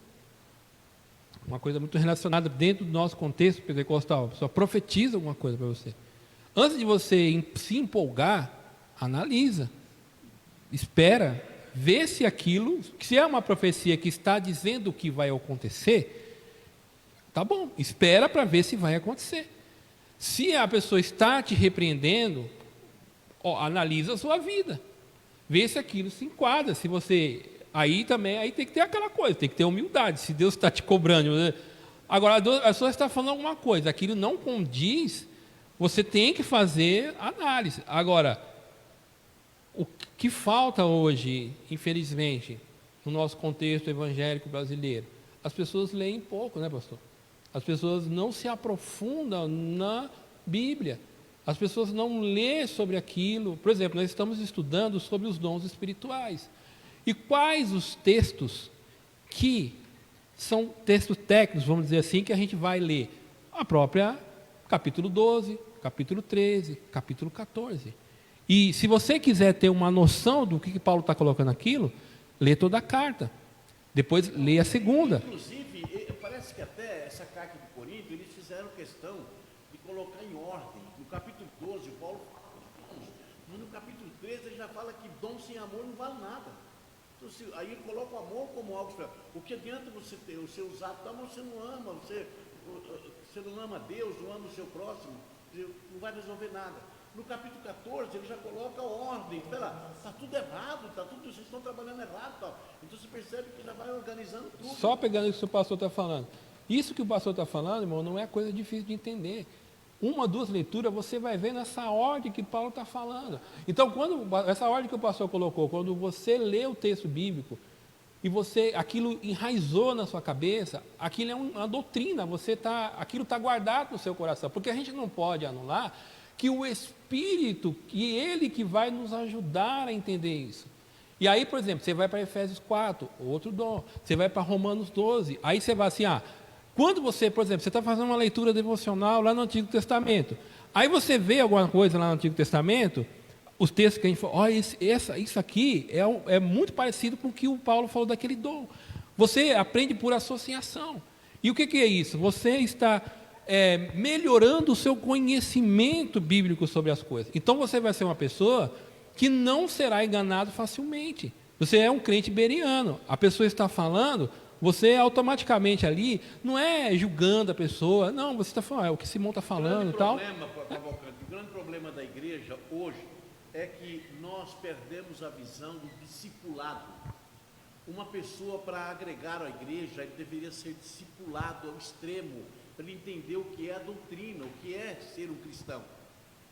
Uma coisa muito relacionada dentro do nosso contexto pentecostal, a pessoa profetiza alguma coisa para você. Antes de você se empolgar, analisa, espera, vê se aquilo, se é uma profecia que está dizendo o que vai acontecer, tá bom, espera para ver se vai acontecer. Se a pessoa está te repreendendo, analisa a sua vida, vê se aquilo se enquadra, se você Aí também tem que ter aquela coisa, tem que ter humildade, se Deus está te cobrando. Né? Agora, a pessoa está falando alguma coisa, aquilo não condiz, você tem que fazer análise. Agora, o que falta hoje, infelizmente, no nosso contexto evangélico brasileiro, as pessoas leem pouco, né, pastor? As pessoas não se aprofundam na Bíblia. As pessoas não lêem sobre aquilo. Por exemplo, nós estamos estudando sobre os dons espirituais. E quais os textos que são textos técnicos, vamos dizer assim, que a gente vai ler? A própria capítulo 12, capítulo 13, capítulo 14. E se você quiser ter uma noção do que Paulo está colocando aquilo, lê toda a carta. Depois lê a segunda.
Inclusive, parece que até essa carta de Corinto, eles fizeram questão de colocar em ordem. No capítulo 12, Paulo fala de dons. Mas no capítulo 13, ele já fala que dom sem amor não vale nada. Então, aí ele coloca o amor como algo especial. O que adianta você ter o seu usado, mas você não ama, você não ama Deus, não ama o seu próximo, não vai resolver nada. No capítulo 14, ele já coloca a ordem. Espera lá, está tudo errado, vocês estão trabalhando errado. Tal. Então você percebe que já vai organizando tudo.
Só pegando isso que o pastor está falando. Isso que o pastor está falando, irmão, não é coisa difícil de entender. Uma, duas leituras, você vai ver nessa ordem que Paulo está falando. Então, essa ordem que o pastor colocou, quando você lê o texto bíblico, e aquilo enraizou na sua cabeça, aquilo é uma doutrina, aquilo está guardado no seu coração. Porque a gente não pode anular que o Espírito, que Ele que vai nos ajudar a entender isso. E aí, por exemplo, você vai para Efésios 4, outro dom. Você vai para Romanos 12, aí você vai assim, quando você, por exemplo, você está fazendo uma leitura devocional lá no Antigo Testamento, aí você vê alguma coisa lá no Antigo Testamento, os textos que a gente fala, isso aqui é muito parecido com o que o Paulo falou daquele dom. Você aprende por associação. E o que é isso? Você está melhorando o seu conhecimento bíblico sobre as coisas. Então você vai ser uma pessoa que não será enganado facilmente. Você é um crente bereano. A pessoa está falando, você automaticamente ali, não é julgando a pessoa, não, você está falando, é o que Simão está falando e tal.
O grande problema da igreja hoje é que nós perdemos a visão do discipulado. Uma pessoa, para agregar à igreja, ele deveria ser discipulado ao extremo, para ele entender o que é a doutrina, o que é ser um cristão.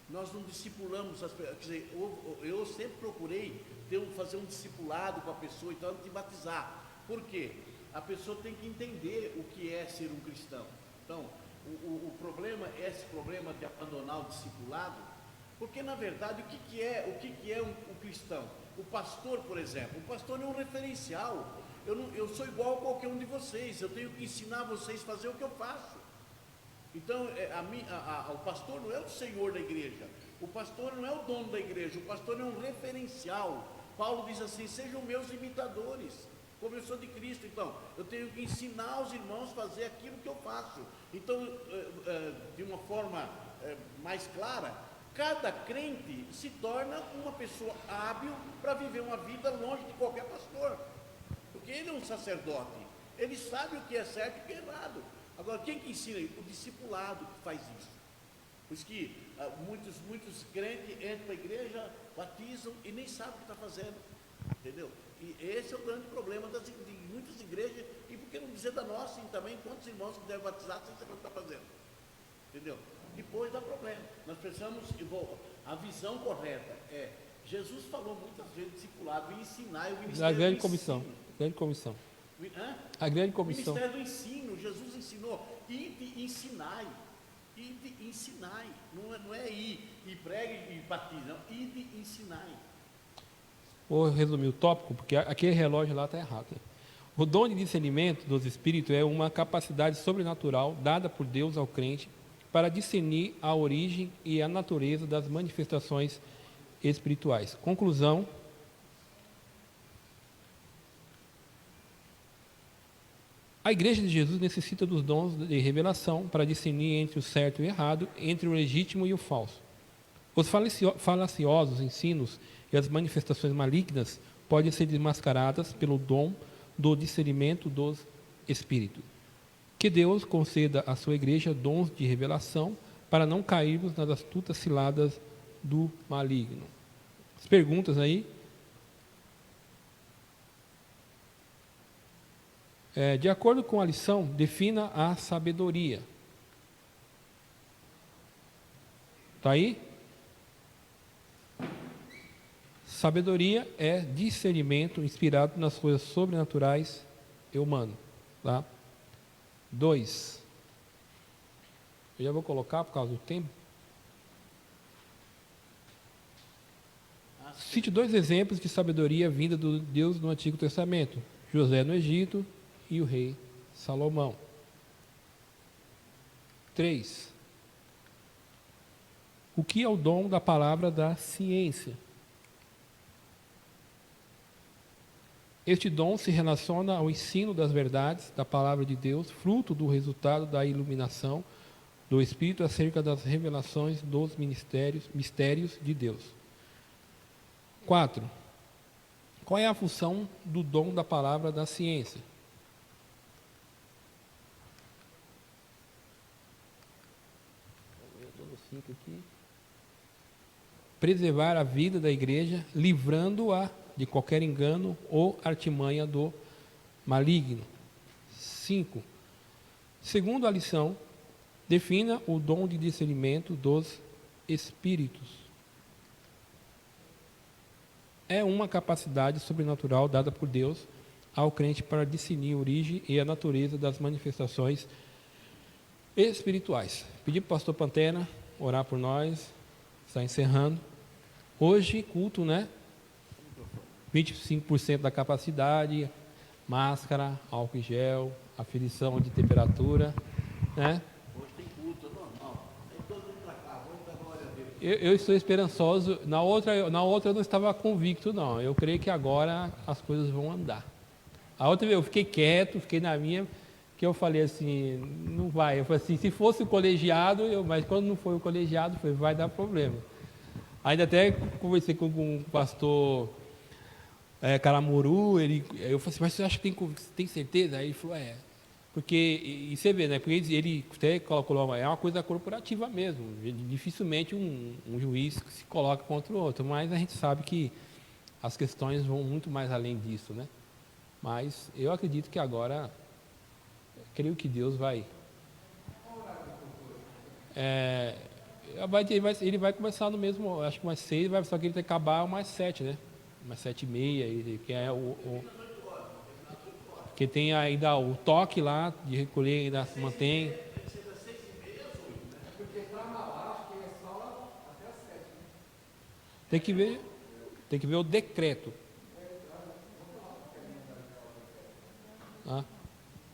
Nós não discipulamos as pessoas, quer dizer, eu sempre procurei fazer um discipulado com a pessoa, então, antes de batizar. Por quê? A pessoa tem que entender o que é ser um cristão. Então, o problema é esse problema de abandonar o discipulado, porque, na verdade, o que é um cristão? O pastor, por exemplo, o pastor é um referencial. Eu sou igual a qualquer um de vocês, eu tenho que ensinar vocês a fazer o que eu faço. Então, o pastor não é o senhor da igreja, o pastor não é o dono da igreja, o pastor é um referencial. Paulo diz assim, sejam meus imitadores, como eu sou de Cristo. Então, eu tenho que ensinar os irmãos a fazer aquilo que eu faço. Então, de uma forma mais clara, cada crente se torna uma pessoa hábil para viver uma vida longe de qualquer pastor, porque ele é um sacerdote, ele sabe o que é certo e o que é errado. Agora, quem que ensina? O discipulado que faz isso. Por isso que muitos crentes entram para a igreja, batizam e nem sabem o que está fazendo, entendeu? E esse é o grande problema de muitas igrejas, e por que não dizer da nossa também, quantos irmãos que devem batizar sem saber o que está fazendo, entendeu? Depois dá problema. Nós precisamos, a visão correta Jesus falou muitas vezes discipulado e ensinar, e o ministério
da grande comissão. Grande comissão. A grande comissão.
O ministério do ensino, Jesus ensinou, ide e ensinai. Ide e ensinai. Não é ir e pregue e batize, não. Ide e ensinai.
Vou resumir o tópico, porque aquele relógio lá está errado. O dom de discernimento dos espíritos é uma capacidade sobrenatural dada por Deus ao crente para discernir a origem e a natureza das manifestações espirituais. Conclusão. A Igreja de Jesus necessita dos dons de revelação para discernir entre o certo e o errado, entre o legítimo e o falso. Os falaciosos ensinos e as manifestações malignas podem ser desmascaradas pelo dom do discernimento dos espíritos. Que Deus conceda à sua igreja dons de revelação para não cairmos nas astutas ciladas do maligno. As perguntas aí? De acordo com a lição, defina a sabedoria. Está aí? Sabedoria é discernimento inspirado nas coisas sobrenaturais e humanas. Tá? 2. Eu já vou colocar por causa do tempo. Cite 2 exemplos de sabedoria vinda do Deus no Antigo Testamento: José no Egito e o rei Salomão. 3. O que é o dom da palavra da ciência? Este dom se relaciona ao ensino das verdades da palavra de Deus, fruto do resultado da iluminação do Espírito acerca das revelações dos mistérios de Deus. 4. Qual é a função do dom da palavra da ciência? Eu estou no 5 aqui. Preservar a vida da igreja, livrando-a de qualquer engano ou artimanha do maligno. 5. Segundo a lição, defina o dom de discernimento dos espíritos. É uma capacidade sobrenatural dada por Deus ao crente para discernir a origem e a natureza das manifestações espirituais. Pedi para o pastor Pantera orar por nós, está encerrando. Hoje, culto, né? 25% da capacidade, máscara, álcool em gel, aferição de temperatura, né?
Hoje tem culto normal. Tem todo mundo para cá, vamos dar glória a Deus.
Eu estou esperançoso. Na outra eu não estava convicto, não. Eu creio que agora as coisas vão andar. A outra eu fiquei quieto, fiquei na minha, que eu falei assim, não vai. Eu falei assim, se fosse o colegiado, mas quando não foi o colegiado, vai dar problema. Ainda até conversei com o pastor Caramuru, eu falei assim, mas você acha que tem certeza? Aí ele falou, porque, e você vê, né, porque ele até colocou, é uma coisa corporativa mesmo, dificilmente um juiz se coloca contra o outro, mas a gente sabe que as questões vão muito mais além disso, né? Mas eu acredito que agora, creio que Deus vai... ele vai começar no mesmo, acho que umas 6, só que ele tem que acabar umas 7, né? Umas 7h30, que é que tem ainda o toque lá de recolher, ainda se mantém. Tem que ver o decreto.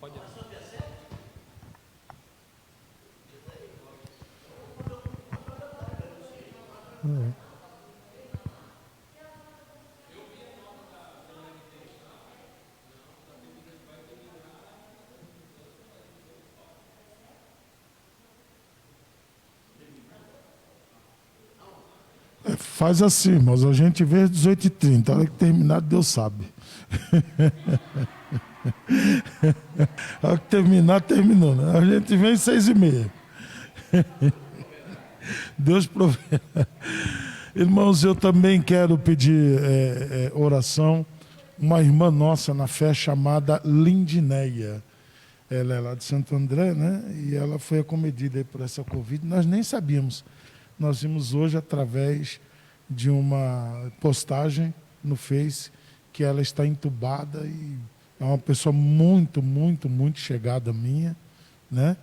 Pode ir.
Faz assim, irmãos, a gente vê às 18h30, a hora que terminar, Deus sabe. A hora que terminar, terminou, né? A gente vem às 6h30. Deus provê. Irmãos, eu também quero pedir oração. Uma irmã nossa na fé chamada Lindineia. Ela é lá de Santo André, né? E ela foi acomedida aí por essa Covid. Nós nem sabíamos. Nós vimos hoje através de uma postagem no Face que ela está entubada e é uma pessoa muito, muito, muito chegada minha, né?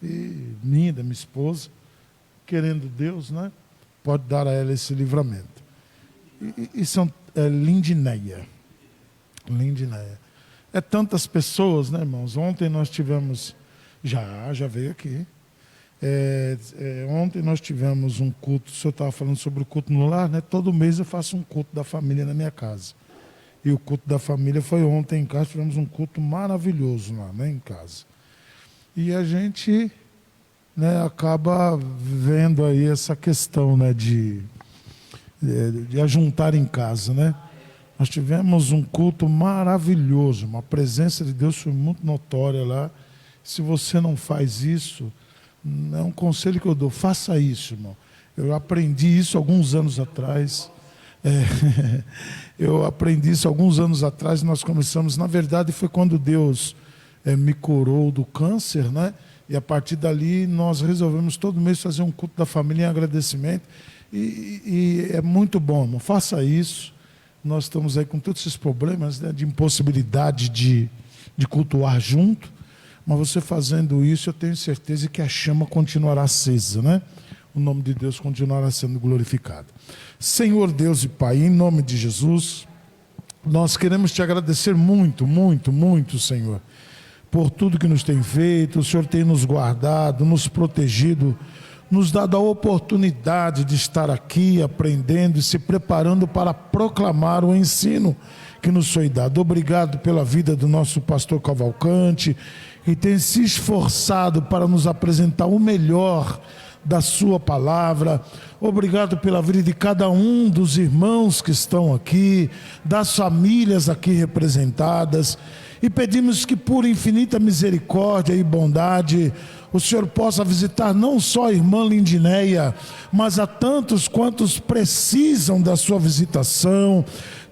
E minha, da minha esposa, querendo Deus, né? Pode dar a ela esse livramento. E são Lindineia. Lindineia. É tantas pessoas, né, irmãos? Ontem nós tivemos, já veio aqui. Ontem nós tivemos um culto, o senhor estava falando sobre o culto no lar, né? Todo mês eu faço um culto da família na minha casa. E o culto da família foi ontem em casa, tivemos um culto maravilhoso lá, né, em casa. E a gente, né, acaba vendo aí essa questão, né, de ajuntar em casa, né? Nós tivemos um culto maravilhoso, uma presença de Deus foi muito notória lá. Se você não faz isso, é um conselho que eu dou, faça isso, irmão. Eu aprendi isso alguns anos atrás. Eu aprendi isso alguns anos atrás, nós começamos, na verdade foi quando Deus me curou do câncer, né? E a partir dali nós resolvemos todo mês fazer um culto da família em agradecimento. E é muito bom, irmão. Faça isso. Nós estamos aí com todos esses problemas, né, de impossibilidade de cultuar junto. Mas você fazendo isso, eu tenho certeza que a chama continuará acesa, né? O nome de Deus continuará sendo glorificado. Senhor Deus e Pai, em nome de Jesus, nós queremos te agradecer muito, muito, muito, Senhor, por tudo que nos tem feito. O Senhor tem nos guardado, nos protegido, nos dado a oportunidade de estar aqui aprendendo e se preparando para proclamar o ensino que nos foi dado. Obrigado pela vida do nosso pastor Cavalcante, que tem se esforçado para nos apresentar o melhor da sua palavra. Obrigado pela vida de cada um dos irmãos que estão aqui, das famílias aqui representadas, e pedimos que por infinita misericórdia e bondade o Senhor possa visitar não só a irmã Lindineia, mas a tantos quantos precisam da sua visitação.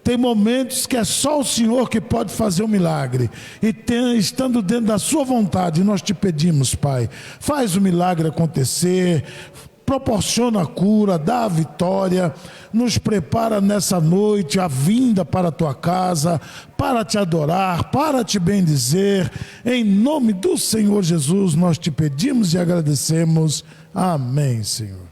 Tem momentos que é só o Senhor que pode fazer um milagre, e estando dentro da sua vontade, nós te pedimos, Pai, faz o milagre acontecer, proporciona a cura, dá a vitória, nos prepara nessa noite a vinda para a tua casa, para te adorar, para te bendizer. Em nome do Senhor Jesus nós te pedimos e agradecemos. Amém, Senhor.